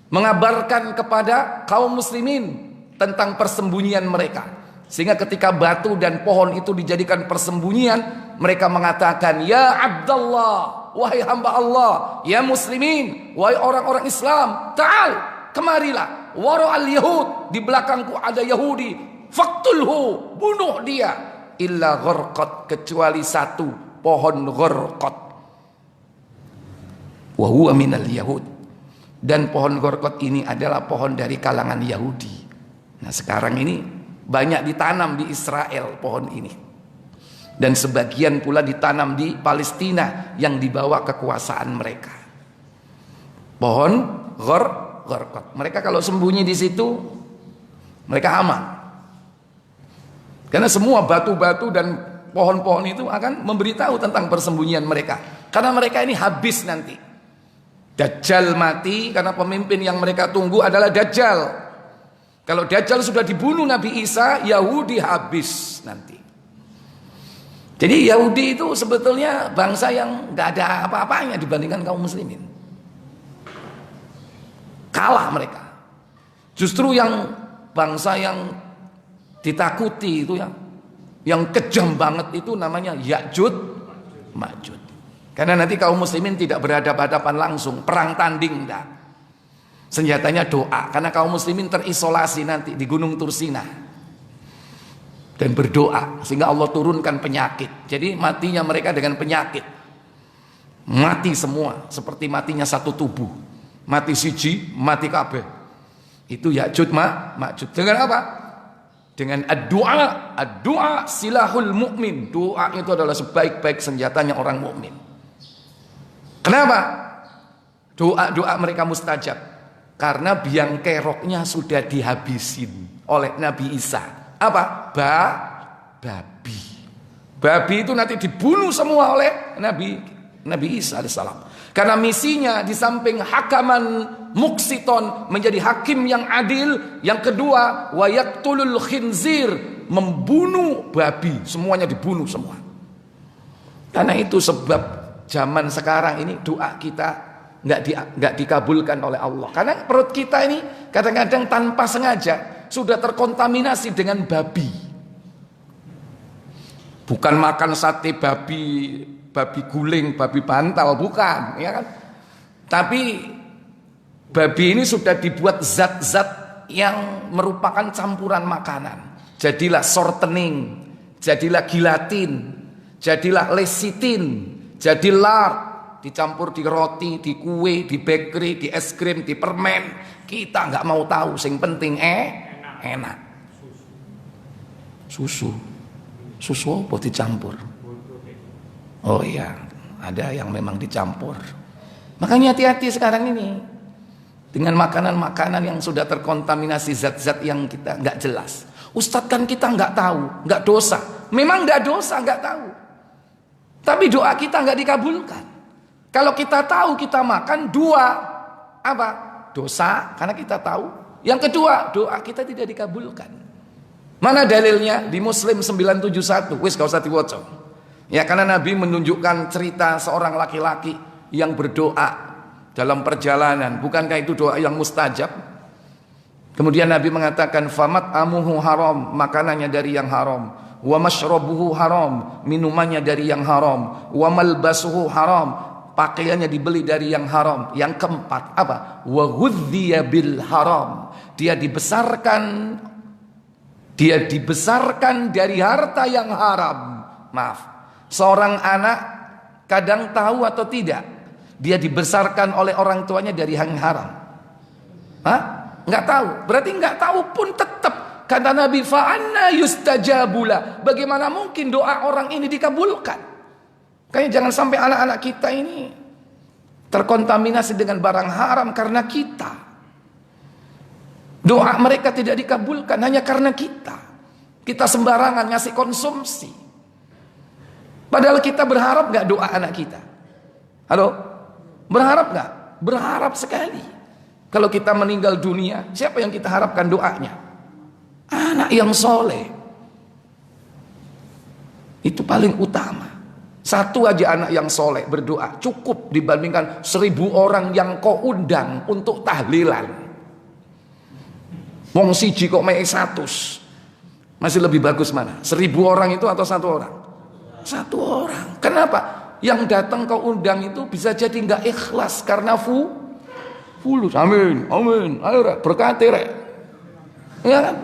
mengabarkan kepada kaum muslimin tentang persembunyian mereka. Sehingga ketika batu dan pohon itu dijadikan persembunyian, mereka mengatakan, ya Abdallah, wahai hamba Allah, ya muslimin, wahai orang-orang Islam, ta'al, kemarilah, wara'al yahud, di belakangku ada Yahudi, faqtulhu, bunuh dia, illa gharqat, kecuali satu, pohon gharqat, wa huwa minal yahud, dan pohon gharqat ini adalah pohon dari kalangan Yahudi. Nah sekarang ini banyak ditanam di Israel pohon ini, dan sebagian pula ditanam di Palestina yang dibawa kekuasaan mereka. Pohon gharqat. Mereka kalau sembunyi di situ, mereka aman. Karena semua batu-batu dan pohon-pohon itu akan memberitahu tentang persembunyian mereka. Karena mereka ini habis nanti. Dajjal mati karena pemimpin yang mereka tunggu adalah Dajjal. Kalau Dajjal sudah dibunuh Nabi Isa, Yahudi habis nanti. Jadi Yahudi itu sebetulnya bangsa yang gak ada apa-apanya dibandingkan kaum muslimin. Kalah mereka. Justru yang bangsa yang ditakuti itu yang kejam banget itu namanya Ya'jud Ma'jud. Karena nanti kaum muslimin tidak berhadapan-hadapan langsung, perang tanding enggak. Senjatanya doa, karena kaum muslimin terisolasi nanti di Gunung Tursina dan berdoa sehingga Allah turunkan penyakit. Jadi matinya mereka dengan penyakit, mati semua seperti matinya satu tubuh, mati siji, mati kabeh. Itu Ya'jud Ma'jud. Dengan apa? Dengan ad-du'a. Ad-du'a silahul mu'min. Doa itu adalah sebaik-baik senjatanya orang mukmin. Kenapa? Doa-doa mereka mustajab. Karena biang keroknya sudah dihabisin oleh Nabi Isa. Apa? Babi. Babi itu nanti dibunuh semua oleh Nabi Isa alaihissalam. Karena misinya di samping hakaman muksiton, menjadi hakim yang adil, yang kedua wa yaqtulul khinzir, membunuh babi. Semuanya dibunuh semua. Karena itu sebab zaman sekarang ini doa kita nggak dikabulkan oleh Allah, karena perut kita ini kadang-kadang tanpa sengaja sudah terkontaminasi dengan babi. Bukan makan sate babi guling, babi bantal, bukan, ya kan? Tapi Babi ini sudah dibuat zat-zat yang merupakan campuran makanan. Jadilah shortening, jadilah gilatin, jadilah lecitin, jadi lard, dicampur di roti, di kue, di bakery, di es krim, di permen. Kita nggak mau tahu, sing penting enak. Susu apa dicampur? Oh iya, ada yang memang dicampur. Makanya hati-hati sekarang ini dengan makanan-makanan yang sudah terkontaminasi zat-zat yang kita nggak jelas. Ustadz kan kita nggak tahu, nggak dosa. Memang nggak dosa, nggak tahu. Tapi doa kita nggak dikabulkan. Kalau kita tahu kita makan, dua apa? Dosa karena kita tahu. Yang kedua, doa kita tidak dikabulkan. Mana dalilnya? Di Muslim 971. Wis gak usah diwoco. Ya, karena Nabi menunjukkan cerita seorang laki-laki yang berdoa dalam perjalanan. Bukankah itu doa yang mustajab? Kemudian Nabi mengatakan, famat amuhu haram, makanannya dari yang haram. Wa mashrabuhu haram, minumannya dari yang haram. Wa malbasuhu haram, pakaiannya dibeli dari yang haram. Yang keempat apa? Wa ghudhiya bil haram, dia dibesarkan dari harta yang haram. Maaf, seorang anak kadang tahu atau tidak, dia dibesarkan oleh orang tuanya dari yang haram. Hah? Nggak tahu. Berarti nggak tahu pun tetap. Kata Nabi, fa'anna yustajabula, bagaimana mungkin doa orang ini dikabulkan? Kayaknya jangan sampai anak-anak kita ini terkontaminasi dengan barang haram karena kita. Doa mereka tidak dikabulkan hanya karena kita sembarangan ngasih konsumsi. Padahal kita berharap gak doa anak kita? Halo? Berharap gak? Berharap sekali. Kalau kita meninggal dunia, siapa yang kita harapkan doanya? Anak yang soleh. Itu paling utama. Satu aja anak yang soleh berdoa cukup dibandingkan 1000 orang yang kau undang untuk tahlilan. Wong siji kok mei 100. Masih lebih bagus mana? 1000 orang itu atau 1 orang? 1 orang. Kenapa? Yang datang kau undang itu bisa jadi nggak ikhlas karena fulus. Amin, amin. Ayo rek, berkati rek. Ya kan?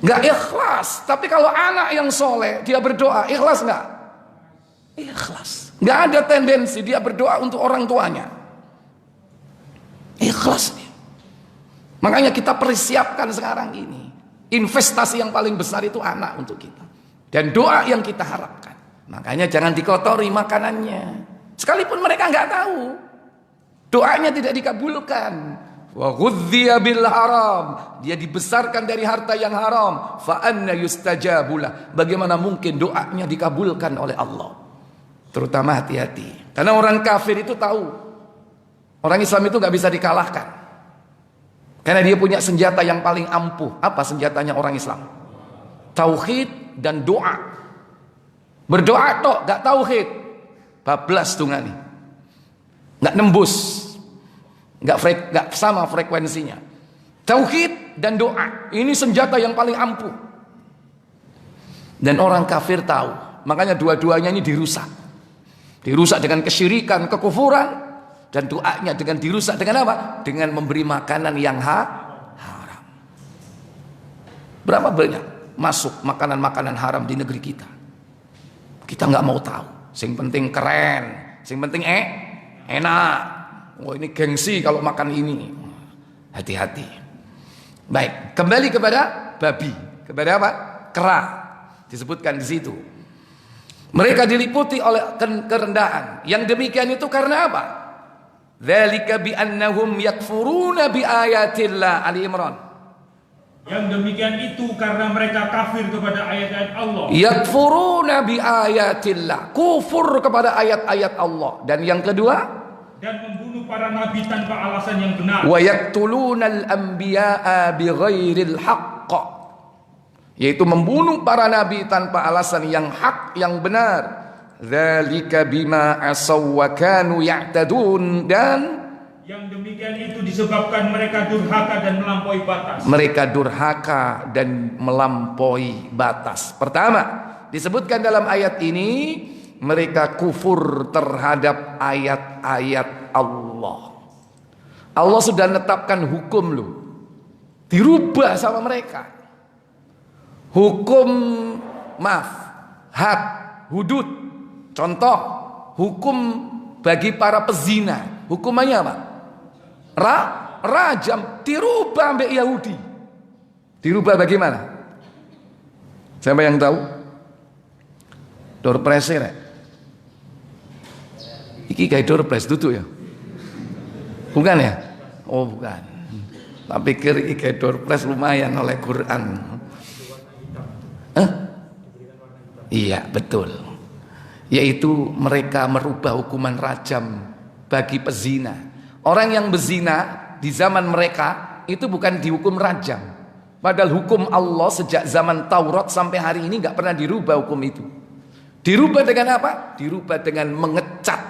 Nggak ikhlas. Tapi kalau anak yang soleh dia berdoa, ikhlas nggak? Ikhlas. Nggak ada tendensi dia berdoa untuk orang tuanya. Ikhlas nih. Makanya kita persiapkan sekarang ini. Investasi yang paling besar itu anak untuk kita. Dan doa yang kita harapkan. Makanya jangan dikotori makanannya. Sekalipun mereka nggak tahu. Doanya tidak dikabulkan. Wa ghudhiya bil haram, dia dibesarkan dari harta yang haram. Fa anna yustajabula, bagaimana mungkin doanya dikabulkan oleh Allah? Terutama hati-hati, karena orang kafir itu tahu orang Islam itu nggak bisa dikalahkan, karena dia punya senjata yang paling ampuh. Apa senjatanya orang Islam? Tauhid dan doa. Berdoa tok gak tauhid, bablas tungani, nggak nembus, nggak sama frekuensinya. Tauhid dan doa ini senjata yang paling ampuh. Dan orang kafir tahu, makanya dua-duanya ini dirusak. Dirusak dengan kesyirikan, kekufuran, dan doanya dengan dirusak dengan apa? Dengan memberi makanan yang haram. Berapa banyak masuk makanan-makanan haram di negeri kita? Kita nggak mau tahu. Sing penting keren, sing penting enak. Oh ini gengsi kalau makan ini. Hati-hati. Baik, kembali kepada babi. Kepada apa? Kera. Disebutkan di situ. Mereka diliputi oleh kerendahan. Yang demikian itu karena apa? Dzalika bi annahum yakfuruna bi ayatillah. Ali Imran. Yang demikian itu karena mereka kafir kepada ayat-ayat Allah. Yakfuruna bi ayatillah. Kufur kepada ayat-ayat Allah. Dan yang kedua, dan membunuh para nabi tanpa alasan yang benar. Wa yaqtulunal anbiya'a bighairil haqq, yaitu membunuh para nabi tanpa alasan yang hak, yang benar. Dzalika bima asaw wa kanu ya'tadun, dan yang demikian itu disebabkan mereka durhaka dan melampaui batas. Mereka durhaka dan melampaui batas. Pertama, disebutkan dalam ayat ini mereka kufur terhadap ayat-ayat Allah. Allah sudah menetapkan hukum loh, dirubah sama mereka. Hukum maaf, had, hudud. Contoh, hukum bagi para pezina, hukumannya apa? Rajam, dirubah sampai Yahudi. Dirubah bagaimana? Siapa yang tahu? Door prize rek. Iki kayak door prize duduk ya? Bukan ya? Oh bukan. Tak pikir iki kayak door prize lumayan oleh Quran. Iya betul. Yaitu mereka merubah hukuman rajam bagi pezina. Orang yang berzina di zaman mereka itu bukan dihukum rajam. Padahal hukum Allah sejak zaman Taurat sampai hari ini gak pernah dirubah hukum itu. Dirubah dengan apa? Dirubah dengan mengecat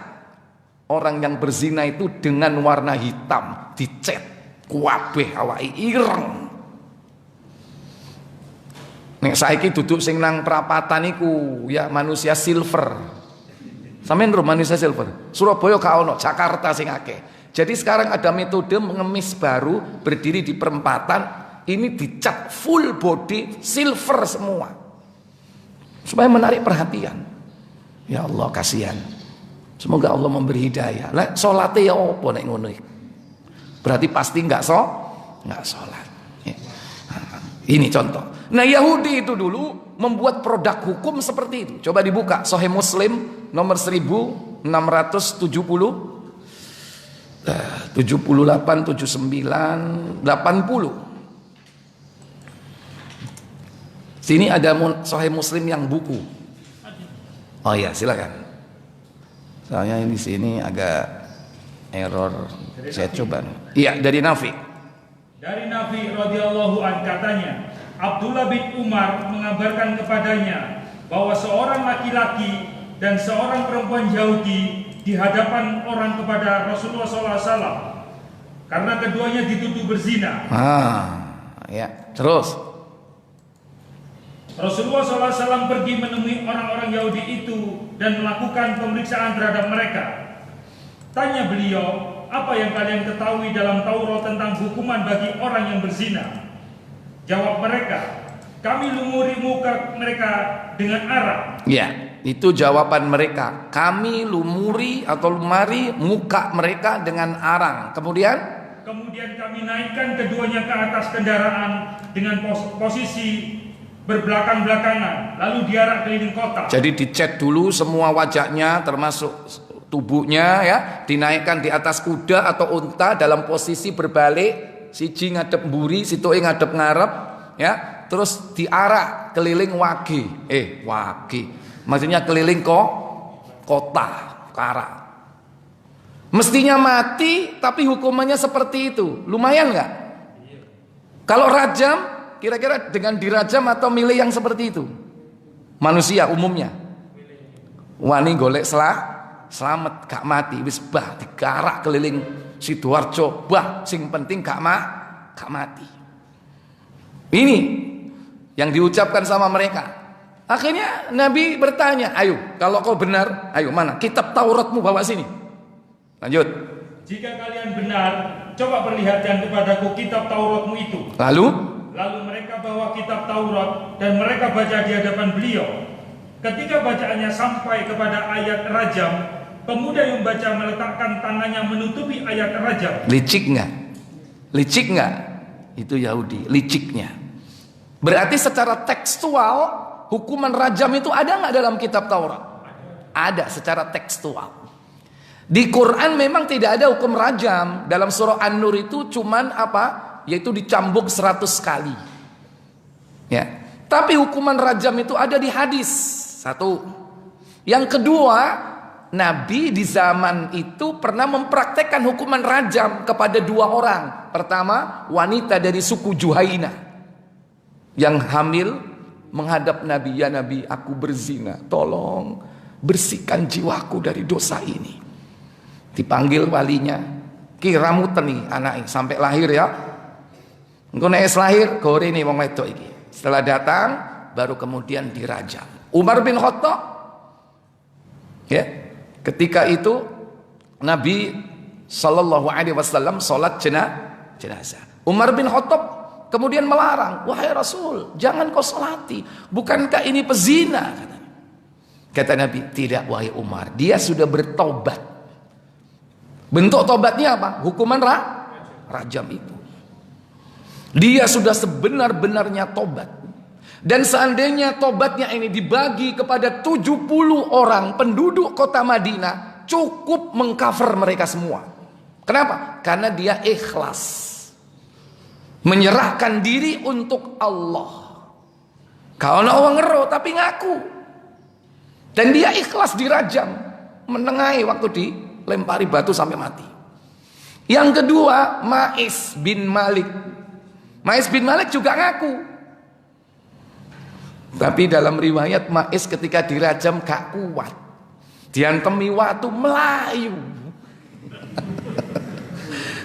orang yang berzina itu dengan warna hitam, dicet kuwabeh awake ireng. Nek saiki duduk sing nang perapatan iku ya manusia silver. Sampeyan ro manusia silver. Surabaya gak ono, Jakarta sing akeh. Jadi sekarang ada metode mengemis baru, berdiri di perempatan, ini dicat full body silver semua. Supaya menarik perhatian. Ya Allah kasihan. Semoga Allah memberi hidayah. Lah salate ya apa nek ngono iki? Berarti pasti enggak salat. Ini contoh. Nah Yahudi itu dulu membuat produk hukum seperti itu. Coba dibuka Sahih Muslim nomor 1670 78 79 80. Sini ada Sahih Muslim yang buku. Oh ya silakan. Soalnya di sini agak error. Saya coba. Iya dari Nafi. Dari Nafi radhiyallahu an katanya, Abdullah bin Umar mengabarkan kepadanya bahwa seorang laki-laki dan seorang perempuan Yahudi di hadapan orang kepada Rasulullah SAW karena keduanya dituduh berzina. Ya, terus Rasulullah SAW pergi menemui orang-orang Yahudi itu dan melakukan pemeriksaan terhadap mereka. Tanya beliau, apa yang kalian ketahui dalam Taurat tentang hukuman bagi orang yang berzina? Jawab mereka, kami lumuri muka mereka dengan arang. Ya, itu jawaban mereka. Kami lumuri atau lumari muka mereka dengan arang. Kemudian kami naikkan keduanya ke atas kendaraan dengan posisi berbelakang-belakangan, lalu diarak keliling kota. Jadi dicat dulu semua wajahnya termasuk tubuhnya ya, dinaikkan di atas kuda atau unta dalam posisi berbalik, siji ngadep mburi, situke ngadep ngarep ya, terus diarak keliling wage. Maksudnya keliling kota, karak. Mestinya mati tapi hukumannya seperti itu. Lumayan enggak? Kalau rajam, kira-kira dengan dirajam atau milih yang seperti itu? Manusia umumnya wani golek selamat gak mati wis bah digarak keliling Sidoarjo bah sing penting gak mati. Ini yang diucapkan sama mereka. Akhirnya Nabi bertanya, ayo kalau kau benar, ayo mana kitab Tauratmu bawa sini. Lanjut. Jika kalian benar, coba perlihatkan kepadaku kitab Tauratmu itu. Lalu mereka bawa kitab Taurat dan mereka baca di hadapan beliau. Ketika bacaannya sampai kepada ayat rajam, pemuda yang membaca meletakkan tangannya menutupi ayat rajam. Licik nggak? Itu Yahudi, liciknya. Berarti secara tekstual hukuman rajam itu ada nggak dalam kitab Taurat? Ada secara tekstual. Di Quran memang tidak ada hukum rajam. Dalam surah An-Nur itu cuman apa? Yaitu dicambuk 100 kali. Ya. Tapi hukuman rajam itu ada di hadis. Satu. Yang kedua, Nabi di zaman itu pernah mempraktekkan hukuman rajam kepada dua orang. Pertama, wanita dari suku Juhaina yang hamil menghadap Nabi, ya Nabi, aku berzina, tolong bersihkan jiwaku dari dosa ini. Dipanggil walinya, kiramu teni anak sampai lahir ya. Engko nek lahir gore ini wong wedok iki. Setelah datang baru kemudian dirajam. Umar bin Khattab ya, ketika itu Nabi sallallahu alaihi wasallam salat jenazah. Umar bin Khattab kemudian melarang, "Wahai Rasul, jangan kau salati. Bukankah ini pezina?" Kata Nabi, "Tidak wahai Umar, dia sudah bertobat." Bentuk tobatnya apa? Hukuman rajam itu. Dia sudah sebenar-benarnya tobat. Dan seandainya tobatnya ini dibagi kepada 70 orang penduduk kota Madinah, cukup mengcover mereka semua. Kenapa? Karena dia ikhlas, menyerahkan diri untuk Allah. Kalau orang ngero tapi ngaku. Dan dia ikhlas dirajam, menengahi waktu dilempari batu sampai mati. Yang kedua, Ma'is bin Malik. Ma'is bin Malik juga ngaku. Tapi dalam riwayat Ma'is ketika dirajam gak kuat. Diantemi watu melayu.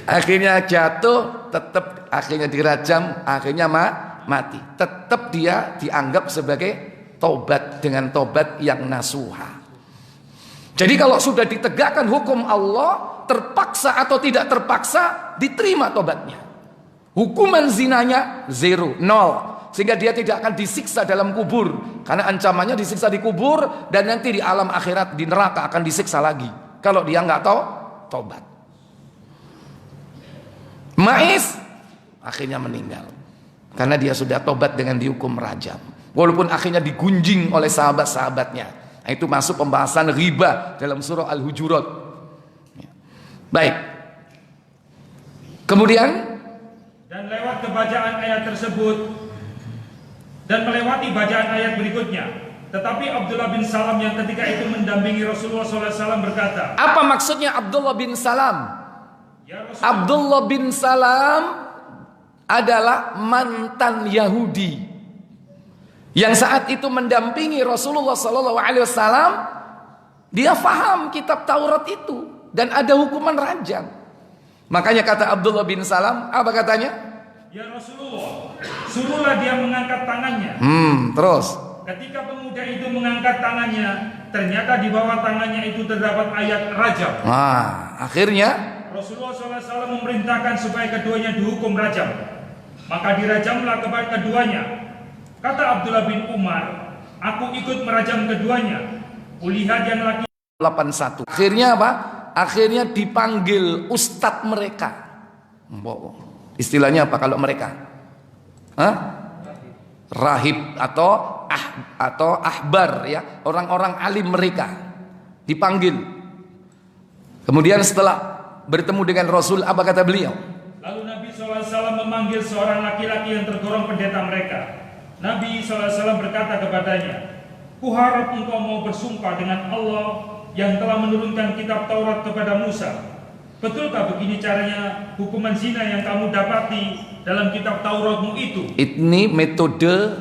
Akhirnya jatuh, tetap akhirnya dirajam, akhirnya mati. Tetap dia dianggap sebagai tobat dengan tobat yang nasuha. Jadi kalau sudah ditegakkan hukum Allah, terpaksa atau tidak terpaksa, diterima tobatnya. Hukuman zinanya 0, 0. Sehingga dia tidak akan disiksa dalam kubur. Karena ancamannya disiksa di kubur, dan nanti di alam akhirat di neraka akan disiksa lagi kalau dia nggak tahu tobat. Ma'is akhirnya meninggal karena dia sudah tobat dengan dihukum rajam. Walaupun akhirnya digunjing oleh sahabat-sahabatnya. Nah, itu masuk pembahasan riba dalam surah Al-Hujurat. Baik. Kemudian dan lewat kebacaan ayat tersebut dan melewati bacaan ayat berikutnya. Tetapi Abdullah bin Salam yang ketika itu mendampingi Rasulullah SAW berkata, apa maksudnya Abdullah bin Salam? Ya Rasulullah, Abdullah bin Salam adalah mantan Yahudi yang saat itu mendampingi Rasulullah SAW. Dia faham kitab Taurat itu dan ada hukuman rajam. Makanya kata Abdullah bin Salam, apa katanya? Ya Rasulullah, suruhlah dia mengangkat tangannya. Terus ketika pemuda itu mengangkat tangannya, ternyata di bawah tangannya itu terdapat ayat rajam. Akhirnya Rasulullah SAW memerintahkan supaya keduanya dihukum rajam. Maka dirajamlah kepada keduanya. Kata Abdullah bin Umar, aku ikut merajam keduanya. Kulihat yang laki 81. Akhirnya apa? Akhirnya dipanggil ustadz mereka. Istilahnya apa kalau mereka? Rahib atau ahbar ya, orang-orang alim mereka dipanggil. Kemudian setelah bertemu dengan Rasul, apa kata beliau? Lalu Nabi SAW memanggil seorang laki-laki yang tergolong pendeta mereka. Nabi SAW berkata kepadanya, kuharap engkau mau bersumpah dengan Allah yang telah menurunkan kitab Taurat kepada Musa. Betulkah begini caranya hukuman zina yang kamu dapati dalam kitab Tauratmu itu? Ini metode,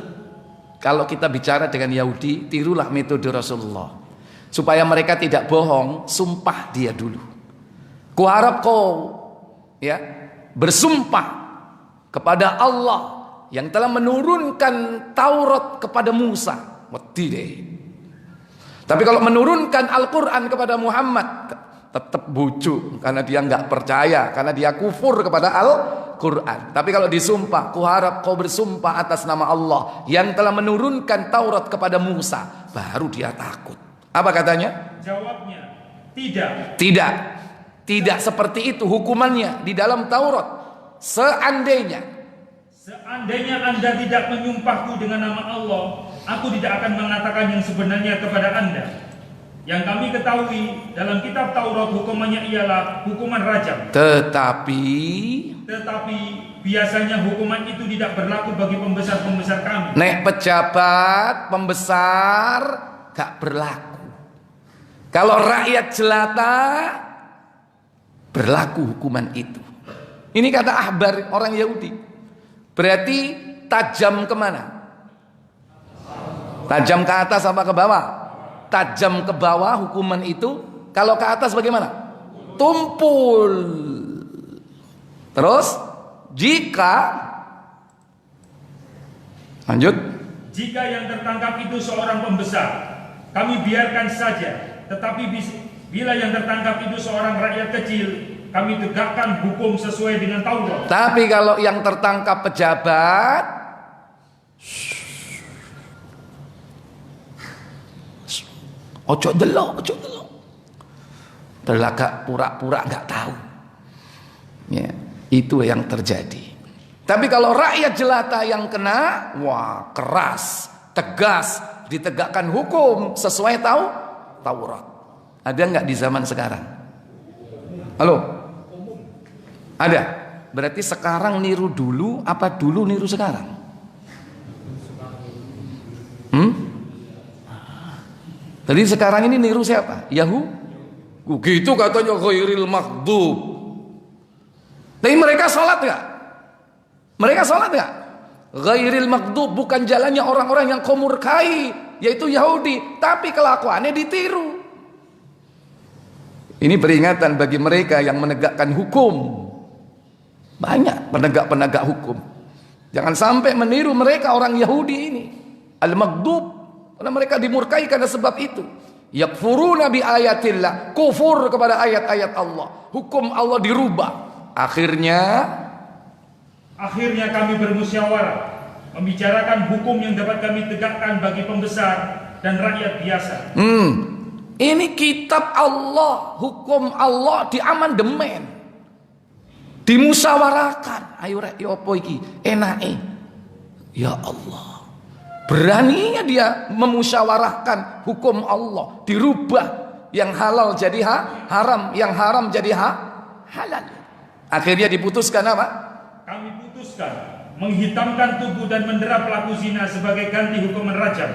kalau kita bicara dengan Yahudi, tirulah metode Rasulullah. Supaya mereka tidak bohong, sumpah dia dulu. Kuharap kau ya bersumpah kepada Allah yang telah menurunkan Taurat kepada Musa. Tapi kalau menurunkan Al-Quran kepada Muhammad, tetap bujuk karena dia nggak percaya, karena dia kufur kepada Al-Quran. Tapi kalau disumpah, kuharap kau bersumpah atas nama Allah yang telah menurunkan Taurat kepada Musa, baru dia takut. Apa katanya? Jawabnya, tidak. Tidak seperti itu hukumannya di dalam Taurat. Seandainya Anda tidak menyumpahku dengan nama Allah, aku tidak akan mengatakan yang sebenarnya kepada Anda. Yang kami ketahui dalam kitab Taurat hukumannya ialah hukuman rajam. Tetapi biasanya hukuman itu tidak berlaku bagi pembesar-pembesar kami. Nek pejabat, pembesar gak berlaku. Kalau rakyat jelata berlaku hukuman itu. Ini kata ahbar orang Yahudi. Berarti tajam kemana? Tajam ke atas apa ke bawah? Tajam ke bawah hukuman itu. Kalau ke atas bagaimana? Tumpul. Terus jika lanjut, jika yang tertangkap itu seorang pembesar, kami biarkan saja. Tetapi bila yang tertangkap itu seorang rakyat kecil, kami tegakkan hukum sesuai dengan Taurat. Tapi kalau yang tertangkap pejabat, ojo delok. Berlagak pura-pura nggak tahu. Ya, itu yang terjadi. Tapi kalau rakyat jelata yang kena, wah keras, tegas, ditegakkan hukum sesuai Taurat. Ada nggak di zaman sekarang? Halo? Ada? Berarti sekarang niru dulu, apa dulu niru sekarang? Jadi sekarang ini niru siapa? Gitu katanya ghairil maghdub. Tapi mereka sholat nggak? Ghairil maghdub bukan jalannya orang-orang yang kau murkai, yaitu Yahudi, tapi kelakuannya ditiru. Ini peringatan bagi mereka yang menegakkan hukum. Banyak penegak-penegak hukum. Jangan sampai meniru mereka orang Yahudi ini. Al-maghdub, karena mereka dimurkai karena sebab itu. Yakfuruna bi ayatillah, kufur kepada ayat-ayat Allah. Hukum Allah dirubah. Akhirnya kami bermusyawarah membicarakan hukum yang dapat kami tegakkan bagi pembesar dan rakyat biasa. Ini kitab Allah, hukum Allah diamandemen, dimusyawarahkan. Ayo rek, opo iki? Enake. Ya Allah. Beraninya dia memusyawarahkan hukum Allah, dirubah, yang halal jadi haram, yang haram jadi halal. Akhirnya diputuskan apa? Kami putuskan menghitamkan tubuh dan mendera pelaku zina sebagai ganti hukuman rajam.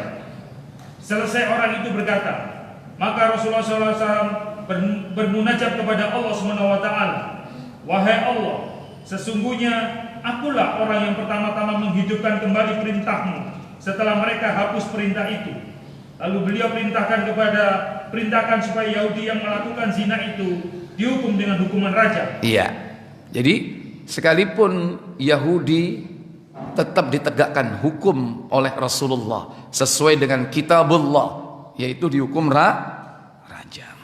Selesai orang itu berkata, maka Rasulullah SAW bermunajat kepada Allah SWT. Wahai Allah, sesungguhnya akulah orang yang pertama-tama menghidupkan kembali perintahmu setelah mereka hapus perintah itu. Lalu beliau perintahkan supaya Yahudi yang melakukan zina itu dihukum dengan hukuman rajam. Iya. Jadi sekalipun Yahudi tetap ditegakkan hukum oleh Rasulullah sesuai dengan kitabullah, yaitu dihukum rajam.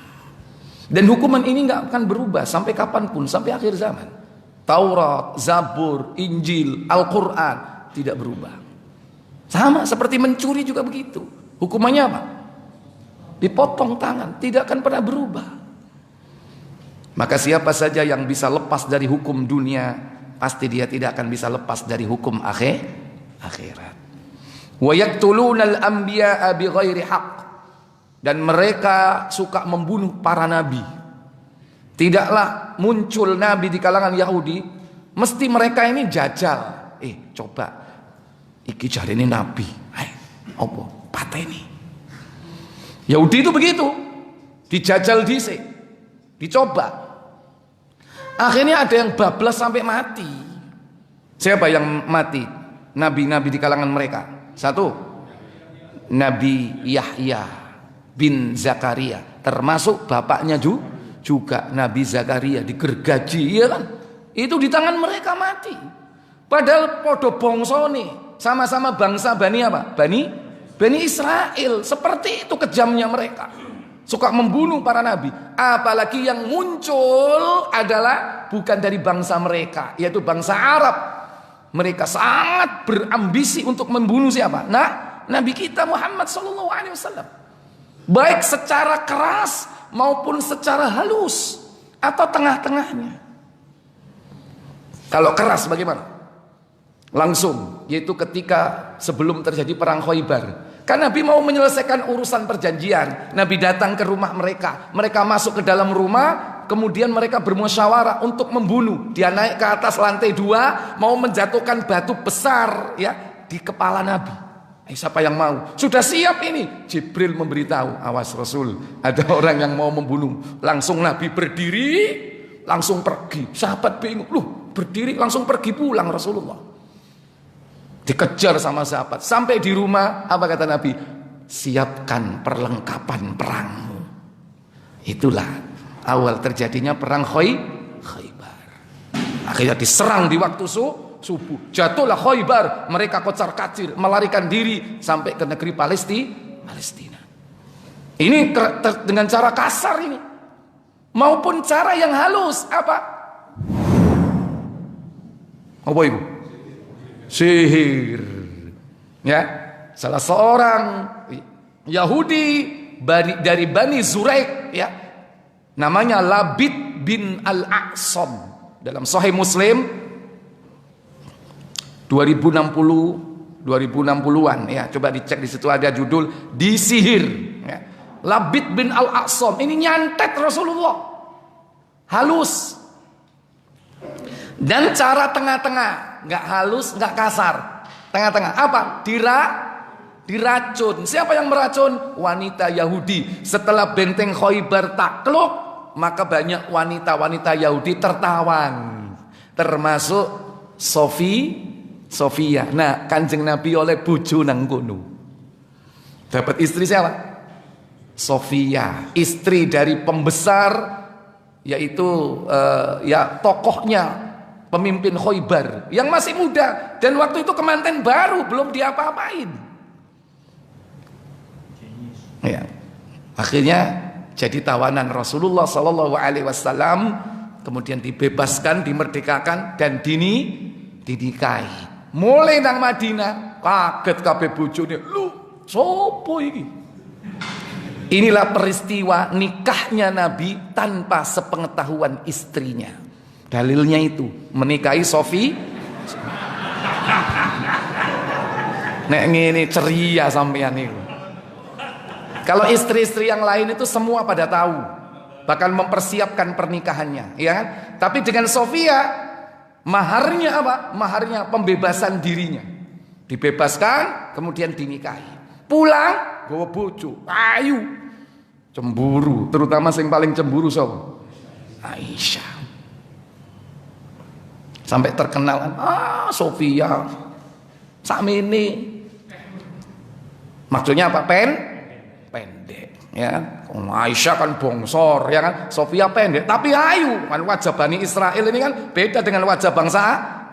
Dan hukuman ini nggak akan berubah sampai kapanpun, sampai akhir zaman. Taurat, Zabur, Injil, Al-Quran tidak berubah. Sama seperti mencuri juga begitu. Hukumannya apa? Dipotong tangan, tidak akan pernah berubah. Maka siapa saja yang bisa lepas dari hukum dunia, pasti dia tidak akan bisa lepas dari hukum akhirat. Wa yaqtulunal anbiya'a bighairi haqq. Dan mereka suka membunuh para nabi. Tidaklah muncul nabi di kalangan Yahudi, mesti mereka ini jajal. Coba iki jarene nabi. Apa? Pateni. Yahudi itu begitu. Dijajal dhisik. Dicoba. Akhirnya ada yang bablas sampai mati. Siapa yang mati? Nabi-nabi di kalangan mereka. Satu, Nabi Yahya bin Zakaria, termasuk bapaknya juga Nabi Zakaria digergaji, ya kan? Itu di tangan mereka mati. Padahal podo bongsone, sama-sama bangsa Bani apa? Bani Israel. Seperti itu kejamnya mereka. Suka membunuh para nabi. Apalagi yang muncul adalah bukan dari bangsa mereka, yaitu bangsa Arab. Mereka sangat berambisi untuk membunuh siapa? Nabi kita Muhammad SAW. Baik secara keras maupun secara halus atau tengah-tengahnya. Kalau keras bagaimana? Langsung, yaitu ketika sebelum terjadi perang Khaybar. Kan Nabi mau menyelesaikan urusan perjanjian. Nabi datang ke rumah mereka. Mereka masuk ke dalam rumah. Kemudian mereka bermusyawarah untuk membunuh. Dia naik ke atas lantai 2. Mau menjatuhkan batu besar ya di kepala Nabi. Siapa yang mau? Sudah siap ini. Jibril memberitahu, awas Rasul, ada orang yang mau membunuh. Langsung Nabi berdiri, langsung pergi. Sahabat bingung. Berdiri langsung pergi pulang Rasulullah. Dikejar sama sahabat. Sampai di rumah, apa kata Nabi? Siapkan perlengkapan perangmu. Itulah awal terjadinya perang Khaybar. Akhirnya diserang di waktu subuh. Jatuhlah Khaybar. Mereka kocar-kacir, melarikan diri sampai ke negeri Palestina. Ini dengan cara kasar ini. maupun cara yang halus. Apa itu? Sihir. Ya, salah seorang Yahudi dari Bani Zuraik, ya, namanya Labid bin Al-A'sam. Dalam Sahih Muslim 2060-an, ya, coba dicek, di situ ada judul disihir, ya. Labid bin Al-A'sam ini nyantet Rasulullah, halus, dan cara tengah-tengah, nggak halus, nggak kasar, tengah-tengah. Apa? Diracun. Siapa yang meracun? Wanita Yahudi. Setelah benteng Khaybar takluk, maka banyak wanita-wanita Yahudi tertawan, termasuk Sofia. Nah, Kanjeng Nabi oleh bojo nang kono. Dapat istri siapa? Sofia, istri dari pembesar, yaitu ya tokohnya, pemimpin Khaybar yang masih muda, dan waktu itu kemanten baru, belum diapa-apain. Ya. Akhirnya jadi tawanan Rasulullah SAW, kemudian dibebaskan, dimerdekakan, dan dinikahi. Mulai nang Madinah kaget kabeh bojone, "Lu sopo iki?" Inilah peristiwa nikahnya Nabi tanpa sepengetahuan istrinya. Dalilnya itu menikahi Sofi. Nek ngene ceria sampean niku. Kalau istri-istri yang lain itu semua pada tahu, bahkan mempersiapkan pernikahannya, ya kan? Tapi dengan Sofia, maharnya apa? Maharnya pembebasan dirinya. Dibebaskan, kemudian dinikahi. Pulang, gawa bojo, ayu. Cemburu, terutama yang paling cemburu sapa? Aisyah. Sampai terkenal kan, Sofia sakmene. Maksudnya apa? Pendek, ya. Aisyah kan bongsor, ya kan? Sofia pendek tapi ayu. Kan wajah Bani Israel ini kan beda dengan wajah bangsa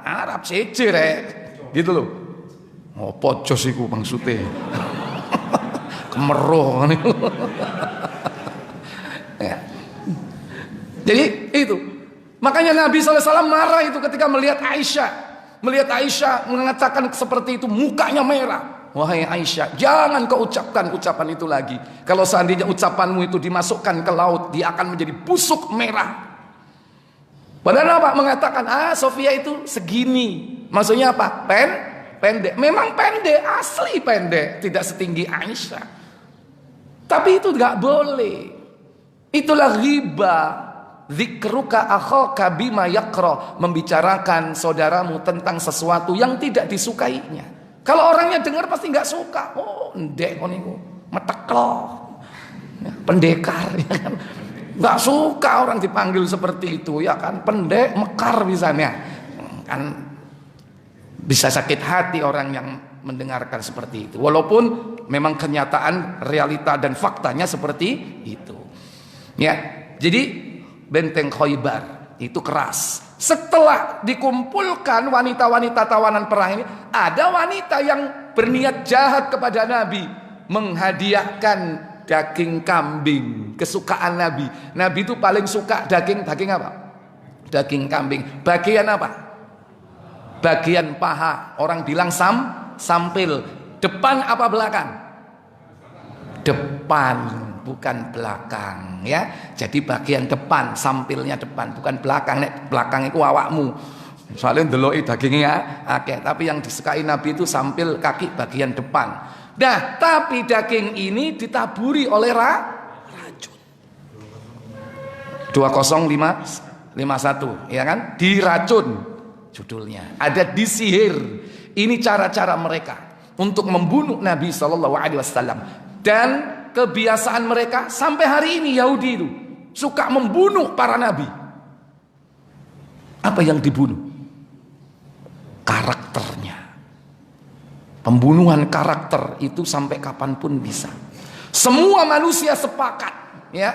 Arab, seje rek. Gitu loh. Apa jos iku maksudnya? Kemeruh niku. Ya. Jadi itu. Makanya Nabi SAW marah itu ketika melihat Aisyah. Melihat Aisyah mengatakan seperti itu, mukanya merah. Wahai Aisyah, jangan kau ucapkan ucapan itu lagi. Kalau seandainya ucapanmu itu dimasukkan ke laut, dia akan menjadi busuk merah. Padahal apa? Mengatakan, Sofia itu segini. Maksudnya apa? Pendek. Memang pendek, asli pendek. Tidak setinggi Aisyah. Tapi itu gak boleh. Itulah riba. Dzikruka akhaka bima yakra, membicarakan saudaramu tentang sesuatu yang tidak disukainya. Kalau orangnya dengar pasti nggak suka. Oh, ndek kon niku meteklo, pendekar, ya kan? Nggak suka orang dipanggil seperti itu, ya kan? Pendek, mekar misalnya, kan bisa sakit hati orang yang mendengarkan seperti itu. Walaupun memang kenyataan, realita dan faktanya seperti itu. Ya, jadi benteng Khaybar itu keras. Setelah dikumpulkan wanita-wanita tawanan perang ini, ada wanita yang berniat jahat kepada Nabi, menghadiahkan daging kambing kesukaan Nabi. Nabi itu paling suka daging apa? Daging kambing. Bagian apa? Bagian paha. Orang bilang sampil. Depan apa belakang? Depan, bukan belakang, ya. Jadi bagian depan, sampilnya depan, bukan belakang. Nek belakang itu awakmu. Soalnya ndeloki dagingnya akeh, tapi yang disukai Nabi itu sampil kaki bagian depan. Nah, tapi daging ini ditaburi oleh racun. 20551, ya kan? Diracun judulnya. Ada disihir. Ini cara-cara mereka untuk membunuh Nabi SAW. Dan kebiasaan mereka sampai hari ini, Yahudi itu suka membunuh para nabi. Apa yang dibunuh? Karakternya. Pembunuhan karakter itu sampai kapanpun bisa. Semua manusia sepakat, ya.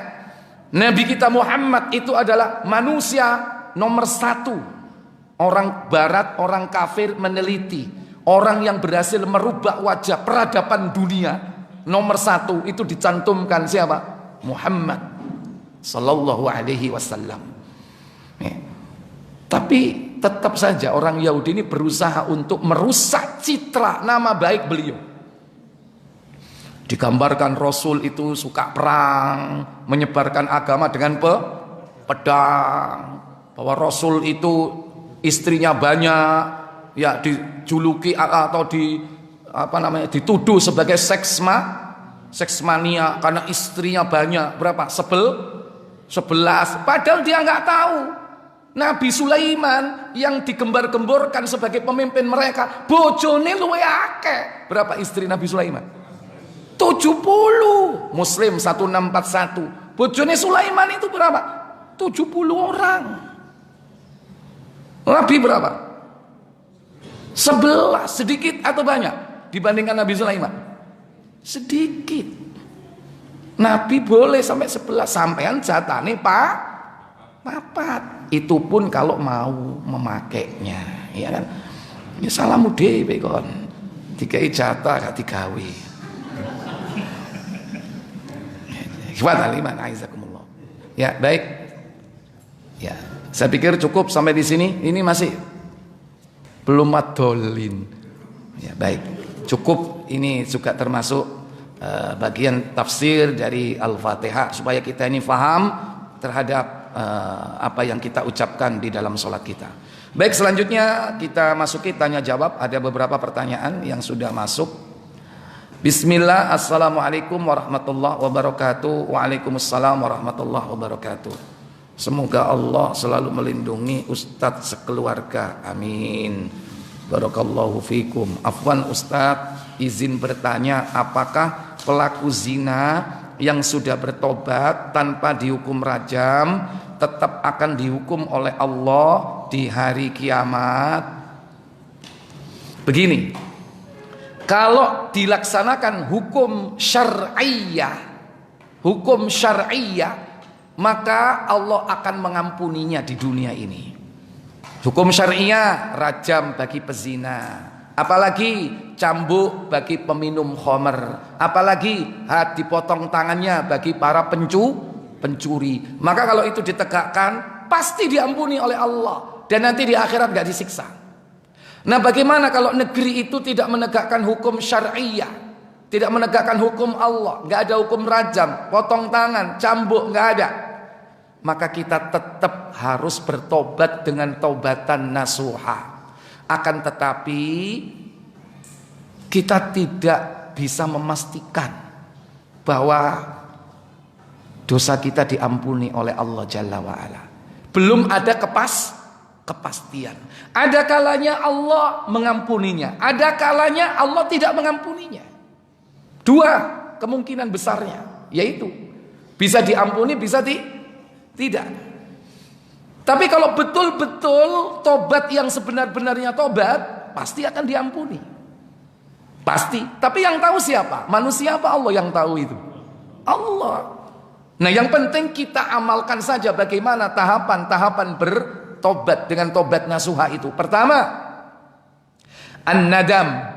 Nabi kita Muhammad itu adalah manusia nomor 1. Orang barat, orang kafir meneliti, orang yang berhasil merubah wajah peradaban dunia, nomor 1 itu dicantumkan siapa? Muhammad. sallallahu alaihi wasallam. Tapi tetap saja orang Yahudi ini berusaha untuk merusak citra nama baik beliau. Digambarkan Rasul itu suka perang, menyebarkan agama dengan pedang, bahwa Rasul itu istrinya banyak, ya dijuluki atau dituduh sebagai seksmania karena istrinya banyak. Berapa? 11. Padahal dia nggak tahu Nabi Sulaiman yang digembar-gemborkan sebagai pemimpin mereka, bojone luwe akeh. Berapa istri Nabi Sulaiman? 70. Muslim 1641. Bojone Sulaiman itu berapa? 70 orang. Nabi berapa? 11. Sedikit atau banyak dibandingkan Nabi Sulaiman? Sedikit. Nabi boleh sampai 11. Sampean jatane papat. Itu pun kalau mau memakainya, ya kan? Ya salamu dhewe kon. Dikai jatah gak digawe. Ikhwatal iman, aizakumullah. Ya, baik. Ya, saya pikir cukup sampai di sini. Ini masih belum madolin. Ya, baik. Cukup, ini juga termasuk bagian tafsir dari Al-Fatihah supaya kita ini faham terhadap apa yang kita ucapkan di dalam sholat kita. Baik, selanjutnya kita masuki tanya jawab. Ada beberapa pertanyaan yang sudah masuk. Bismillah, assalamualaikum warahmatullahi wabarakatuh. Waalaikumsalam warahmatullahi wabarakatuh. Semoga Allah selalu melindungi Ustadz sekeluarga, amin. Barakallahu fikum. Afwan Ustadz, izin bertanya, apakah pelaku zina yang sudah bertobat tanpa dihukum rajam tetap akan dihukum oleh Allah di hari kiamat? Begini, kalau dilaksanakan hukum syar'iyah, maka Allah akan mengampuninya di dunia ini. Hukum syar'iyah, rajam bagi pezina, apalagi cambuk bagi peminum khamr, apalagi dipotong tangannya bagi para pencuri. Maka kalau itu ditegakkan, pasti diampuni oleh Allah dan nanti di akhirat gak disiksa. Nah, bagaimana kalau negeri itu tidak menegakkan hukum syar'iyah, tidak menegakkan hukum Allah, gak ada hukum rajam, potong tangan, cambuk, gak ada? Maka kita tetap harus bertobat dengan taubatan nasuha. Akan tetapi kita tidak bisa memastikan bahwa dosa kita diampuni oleh Allah Jalla wa'ala. Belum ada kepastian. Ada kalanya Allah mengampuninya, ada kalanya Allah tidak mengampuninya. Dua kemungkinan besarnya, yaitu bisa diampuni, bisa tidak. Tapi kalau betul-betul tobat yang sebenar-benarnya tobat, pasti akan diampuni. Pasti. Tapi yang tahu siapa? Manusia apa Allah yang tahu itu? Allah. Nah, yang penting kita amalkan saja bagaimana tahapan-tahapan bertobat dengan tobat nasuha itu. Pertama, an-nadam.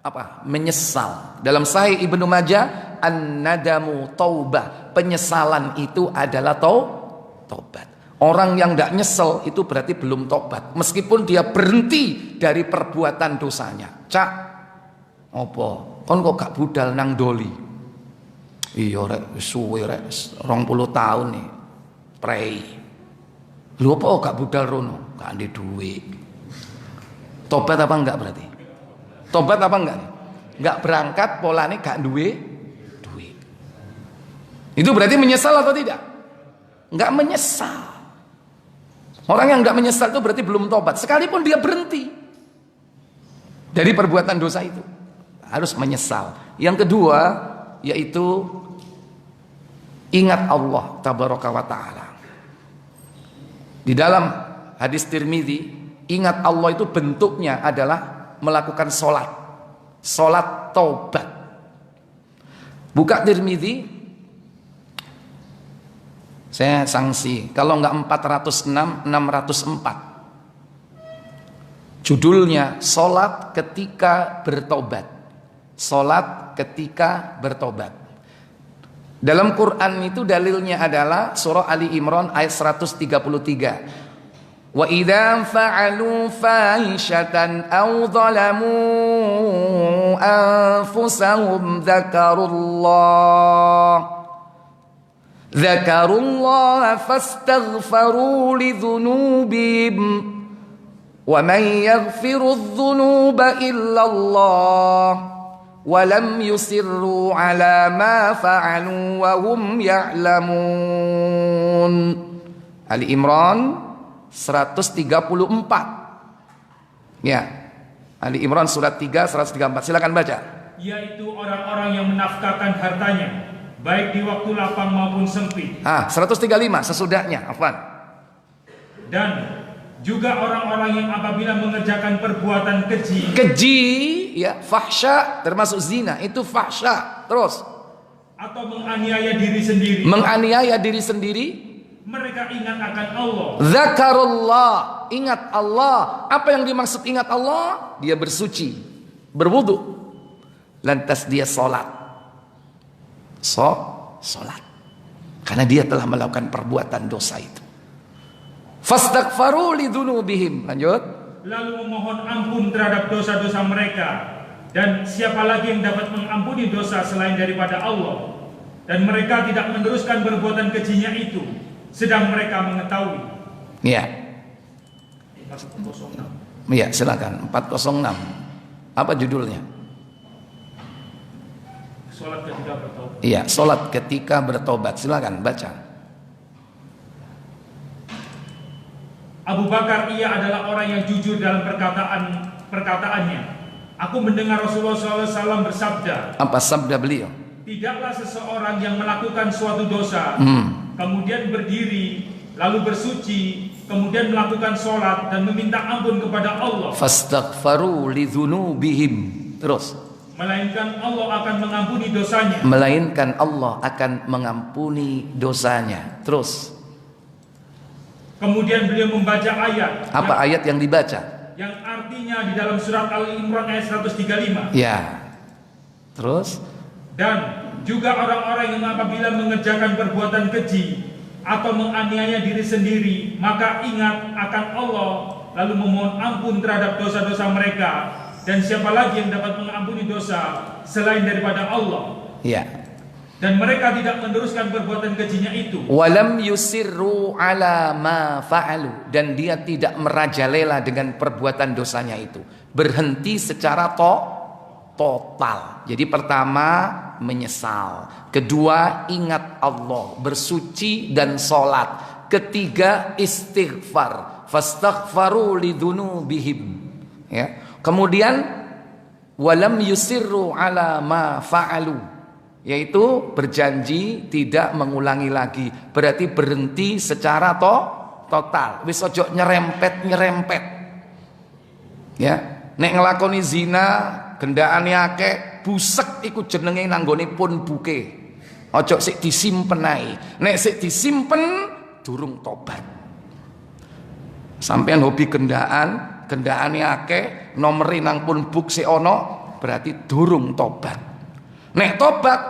Apa? Menyesal. Dalam Sahih Ibnu Majah, an-nadamu taubah. Penyesalan itu adalah tobat. Orang yang tidak nyesel itu berarti belum tobat, meskipun dia berhenti dari perbuatan dosanya. Cak, opo? Kon kok gak budal nang doli? Iya rek, suwe rek, 20 tahun nih, prei. Lu apa gak budal rono? Gak ada duit. Tobat apa enggak berarti? Tobat apa enggak? Enggak berangkat, polanya gak duit. Itu berarti menyesal atau tidak? Enggak menyesal. Orang yang enggak menyesal itu berarti belum tobat. Sekalipun dia berhenti dari perbuatan dosa itu, harus menyesal. Yang kedua, yaitu ingat Allah tabaraka wa ta'ala. Di dalam hadis Tirmidzi, ingat Allah itu bentuknya adalah melakukan solat taubat. Buka Tirmidzi, saya sanksi kalau enggak 406, 604. Judulnya solat ketika bertobat. Solat ketika bertobat. Dalam Quran itu dalilnya adalah surah Ali Imran ayat 133. Wa idza fa'alu fahishatan aw zalamu anfusahum dzakarullaha fastaghfaru lidzunubihim wa man yaghfiru dzunuba illallah walam yusirru ala ma fa'alu wa hum ya'lamun. Ali Imran 134. Ya. Ali Imran surat 3 134. Silakan baca. Yaitu orang-orang yang menafkahkan hartanya baik di waktu lapang maupun sempit. 135 sesudahnya, afwan. Dan juga orang-orang yang apabila mengerjakan perbuatan keji, ya, fahsya termasuk zina, itu fahsya. Terus, atau menganiaya diri sendiri, mereka ingat akan Allah. Zakarullah, ingat Allah. Apa yang dimaksud ingat Allah? Dia bersuci, berwudu, lantas dia sholat. Sholat, karena dia telah melakukan perbuatan dosa itu. Fastaghfaru lidzunubihim. Lanjut. Lalu memohon ampun terhadap dosa-dosa mereka. Dan siapa lagi yang dapat mengampuni dosa selain daripada Allah? Dan mereka tidak meneruskan perbuatan kejinya itu, sedang mereka mengetahui. Ya. 406. Ya, silakan. 406. Apa judulnya? Salat ketika bertobat. Iya, salat ketika bertobat. Silakan baca. Abu Bakar, ia adalah orang yang jujur dalam perkataannya. Aku mendengar Rasulullah SAW bersabda. Apa sabda beliau? Tidaklah seseorang yang melakukan suatu dosa, kemudian berdiri, lalu bersuci, kemudian melakukan sholat dan meminta ampun kepada Allah. Fastaghfaru lidzunubihim. Terus. Melainkan Allah akan mengampuni dosanya. Terus. Kemudian beliau membaca ayat. Apa ayat yang dibaca? Yang artinya di dalam surat Al-Imran ayat 135. Ya. Terus? Dan juga orang-orang yang apabila mengerjakan perbuatan keji atau menganiaya diri sendiri, maka ingat akan Allah, lalu memohon ampun terhadap dosa-dosa mereka. Dan siapa lagi yang dapat mengampuni dosa selain daripada Allah? Ya. Dan mereka tidak meneruskan perbuatan kejinya itu. Walam yusirru ala ma fa'alu, dan dia tidak merajalela dengan perbuatan dosanya itu. Berhenti secara total. Jadi pertama menyesal, kedua ingat Allah, bersuci dan sholat, ketiga istighfar, fastaghfaru lidzunubihim. Ya. Kemudian walam yusirru ala ma fa'alu, yaitu berjanji tidak mengulangi lagi. Berarti berhenti secara total. Wis ojo nyerempet. Ya, nek ngelakoni zina, gendakane akeh, busek iku jenenge nanggone pun buke. Ojo sik disimpen ae. Nek sik disimpen durung tobat. Sampeyan hobi gendakane akeh, nomere nang pun buk sik ono, berarti durung tobat. Nek tobat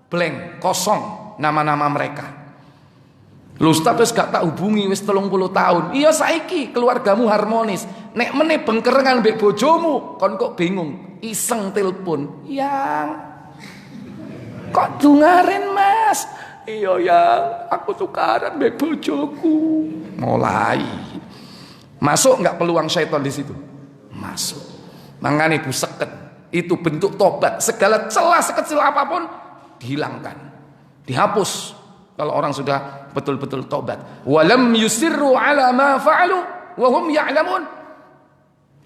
blank, kosong nama-nama mereka. Lu status gak tak hubungi wis 30 tahun. Iya saiki keluargamu harmonis. Nek meneh bengkerengan mbek bojomu, kon kok bingung, iseng telepon. Yang kok dungaren Mas? Iya yang aku tukaran mbek bojoku. Mulai. Masuk enggak peluang syaitan di situ? Masuk. Mangane buseket. Itu bentuk tobat. Segala celah sekecil apapun dihilangkan, dihapus kalau orang sudah betul-betul tobat. Walam yusirru ala ma fa'alu wa hum ya'lamun,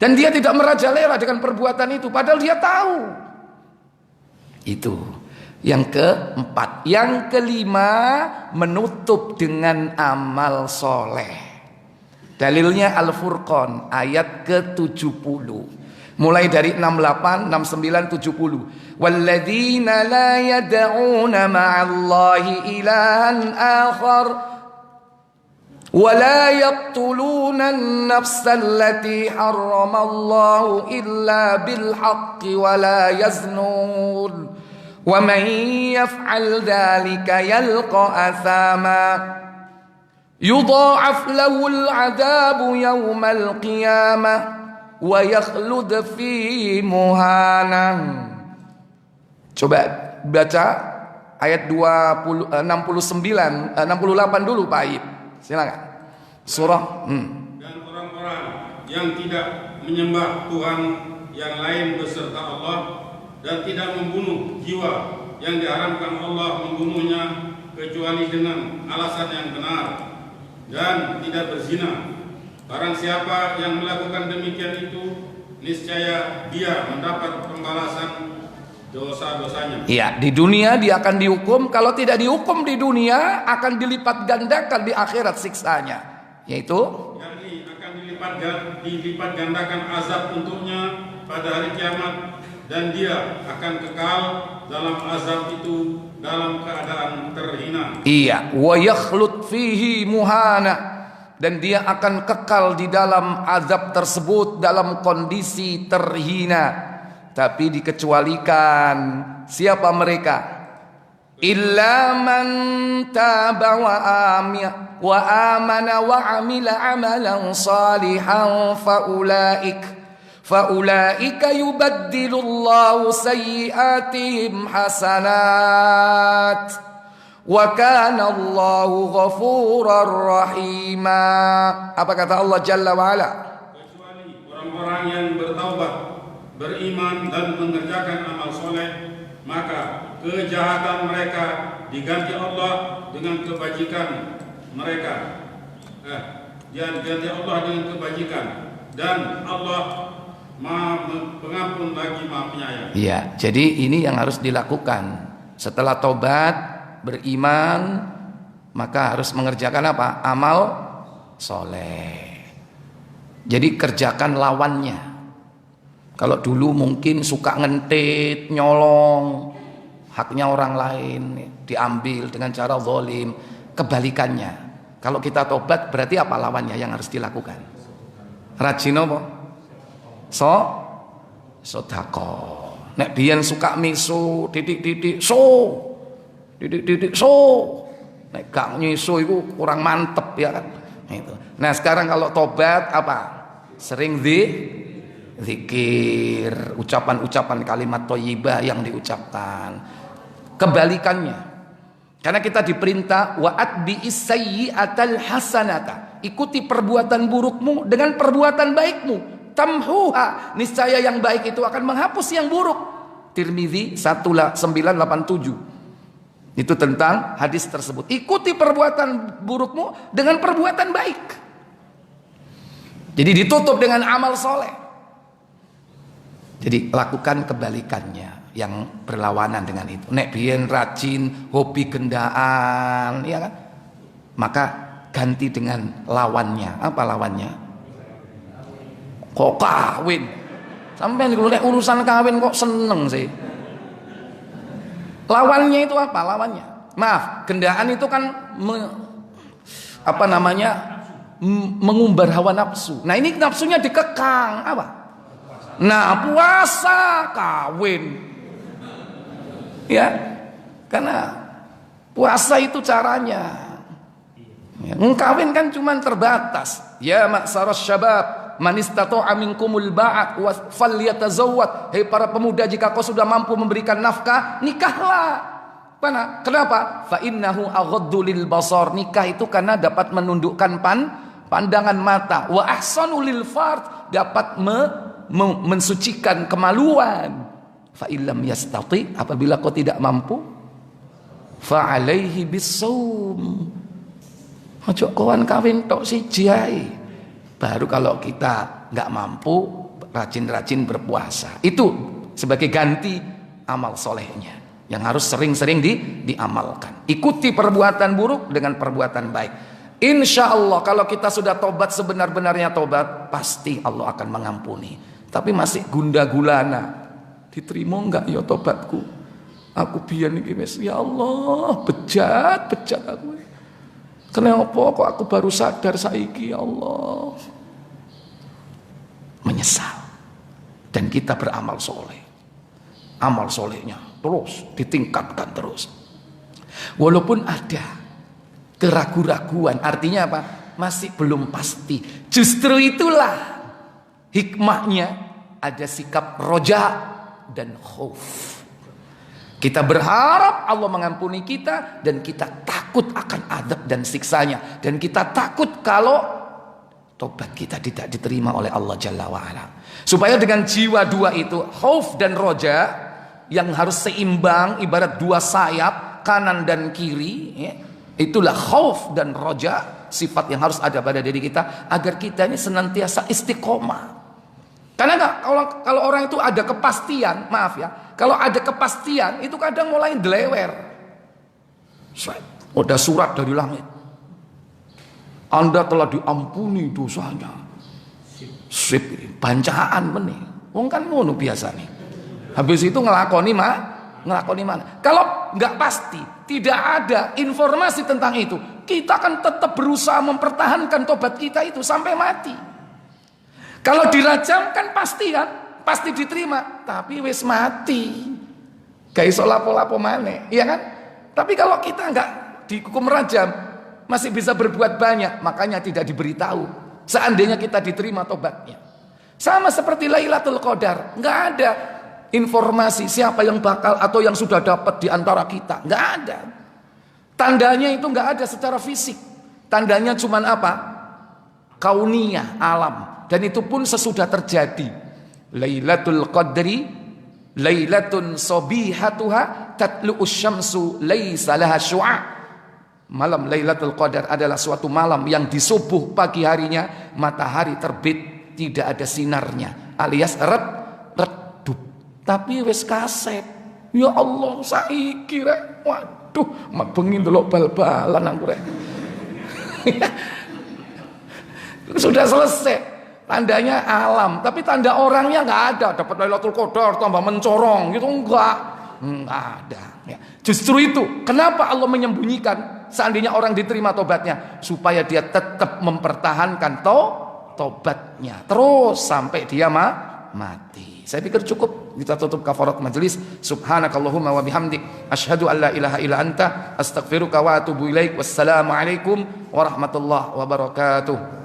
dan dia tidak merajalela dengan perbuatan itu padahal dia tahu. Itu yang keempat. Yang kelima, menutup dengan amal soleh. Dalilnya Al-Furqan ayat ke-70. Mulai dari 68, 69, 70. Walladzina la yad'una ma'allahi ilahan akhar wa la yaqtuluna an-nafsa allati harramallahu illa bil haqqi wa la yaznun Wa man yaf'al dzalika yalqa athama yudha'af lahul 'adzabu yaumal qiyamah wa yakhlud fi muhanah. Coba baca ayat 68 dulu Pak Aib. Silakan. Surah Dan orang-orang yang tidak menyembah Tuhan yang lain beserta Allah dan tidak membunuh jiwa yang diharamkan Allah membunuhnya kecuali dengan alasan yang benar dan tidak berzina. Barang siapa yang melakukan demikian itu, niscaya dia mendapat pembalasan dosa-dosanya. Iya, di dunia dia akan dihukum. Kalau tidak dihukum di dunia, akan dilipat gandakan di akhirat siksanya, yaitu yakni akan dilipat gandakan azab untuknya pada hari kiamat, dan dia akan kekal dalam azab itu dalam keadaan terhina. iya, wa yakhlud fihi muhana, dan dia akan kekal di dalam azab tersebut dalam kondisi terhina. Tapi dikecualikan siapa mereka? Illa man taba wa amana wa amila amalan salihan faulaika yubaddilullahu sayyiatihim hasanat wa kana Allahu ghafurar rahima. Apa kata Allah Jalla wa Ala? Kecuali orang-orang yang bertaubat, beriman dan mengerjakan amal soleh, maka kejahatan mereka diganti Allah dengan kebajikan mereka. Diganti Allah dengan kebajikan, dan Allah Maha Pengampun lagi Maha Penyayang. Iya, jadi ini yang harus dilakukan. Setelah tobat, beriman, maka harus mengerjakan apa? Amal soleh. Jadi kerjakan lawannya. Kalau dulu mungkin suka ngentit, nyolong, haknya orang lain diambil dengan cara zalim. Kebalikannya, kalau kita tobat berarti apa lawannya yang harus dilakukan? Rajin apa? Sedekah. Nek biyen suka misu, titik-titik so. Nek gak nyisu itu kurang mantep ya kan. Itu. Nah, sekarang kalau tobat apa? Sering zikir, ucapan-ucapan kalimat thayyibah yang diucapkan. Kebalikannya, karena kita diperintah wa'at bi'is sayyi'atal hasanata, ikuti perbuatan burukmu dengan perbuatan baikmu, tamhuha, niscaya yang baik itu akan menghapus yang buruk. Tirmidzi 1987. Itu tentang hadis tersebut. Ikuti perbuatan burukmu dengan perbuatan baik. Jadi ditutup dengan amal soleh. Jadi lakukan kebalikannya yang berlawanan dengan itu. Nek biyen rajin, hobi gendaan, ya kan? Maka ganti dengan lawannya. Apa lawannya? Kok kawin? Sampai nek urusan kawin kok seneng sih. Lawannya itu apa? Lawannya. Maaf, gendaan itu kan mengumbar hawa nafsu. Nah, ini nafsunya dikekang, apa? Nah, puasa, kawin. Ya. Karena puasa itu caranya. Ya, kawin kan cuma terbatas. Ya ma'syaras syabab, man istata'a minkumul ba'at wa falyatazawwad. Hei para pemuda, jika kau sudah mampu memberikan nafkah, nikahlah. Kenapa? Fa innahu aghaddu lil basar. Nikah itu karena dapat menundukkan pandangan mata. Wa ahsanu lil fard, dapat mensucikan kemaluan. Fa illam yastati, apabila kau tidak mampu, fa alaihi bisawm. Ojo kawan kawin tok siji ae. Baru kalau kita nggak mampu, rajin-rajin berpuasa. Itu sebagai ganti amal solehnya yang harus sering-sering diamalkan. Ikuti perbuatan buruk dengan perbuatan baik. Insya Allah kalau kita sudah tobat sebenar-benarnya tobat, pasti Allah akan mengampuni. Tapi masih gunda gulana, diterima enggak ya tobatku? Aku biyen iki wis, ya Allah, bejat aku. Kenapa kok aku baru sadar saiki, ya Allah? Menyesal. Dan kita beramal soleh. Amal solehnya terus ditingkatkan terus. Walaupun ada keraguan-raguan, artinya apa? Masih belum pasti. Justru itulah hikmahnya ada sikap roja dan khauf. Kita berharap Allah mengampuni kita, dan kita takut akan adab dan siksanya, dan kita takut kalau tobat kita tidak diterima oleh Allah Jalla wa'ala. Supaya dengan jiwa dua itu, khauf dan roja, yang harus seimbang, ibarat dua sayap kanan dan kiri, ya, itulah khauf dan roja, sifat yang harus ada pada diri kita, agar kita ini senantiasa istiqomah. Karena kalau orang itu ada kepastian, maaf ya, kalau ada kepastian itu kadang mulai delewer. Udah surat dari langit, Anda telah diampuni dosanya. Sip, bancaan benih. Wong kan ngono biasa nih. Habis itu ngelakoni mana? Kalau nggak pasti, tidak ada informasi tentang itu, kita akan tetap berusaha mempertahankan tobat kita itu sampai mati. Kalau dirajam kan pasti diterima, tapi wis mati, gak iso lapo-lapo maneh, iya kan? Tapi kalau kita nggak dihukum rajam, masih bisa berbuat banyak, makanya tidak diberitahu. Seandainya kita diterima tobatnya, sama seperti Lailatul Qadar, nggak ada informasi siapa yang bakal atau yang sudah dapat di antara kita, nggak ada. Tandanya itu nggak ada secara fisik, tandanya cuman apa? Kauniyah, alam. Dan itu pun sesudah terjadi. Lailatul Qadri lailatun sabihatuha tatlu'us syamsu laisa laha syu'a. Malam Lailatul Qadar adalah suatu malam yang di subuh pagi harinya matahari terbit, tidak ada sinarnya, alias redup. Tapi wis kasep. Ya Allah, saiki rek. Waduh, mak bengi ndelok bal-balan aku rek. Sudah selesai. Tandanya alam, tapi tanda orangnya nggak ada. Dapat Lailatul Qadar tambah mencorong gitu, nggak ada. Ya. Justru itu kenapa Allah menyembunyikan seandainya orang diterima tobatnya, supaya dia tetap mempertahankan tobatnya terus sampai dia mati. Saya pikir cukup, kita tutup kafarat majelis. Subhanakallahumma wa bihamdik, asyhadu an la ilaha illa anta, astaghfiruka wa atubu ilaik. Wassalamualaikum warahmatullahi wabarakatuh.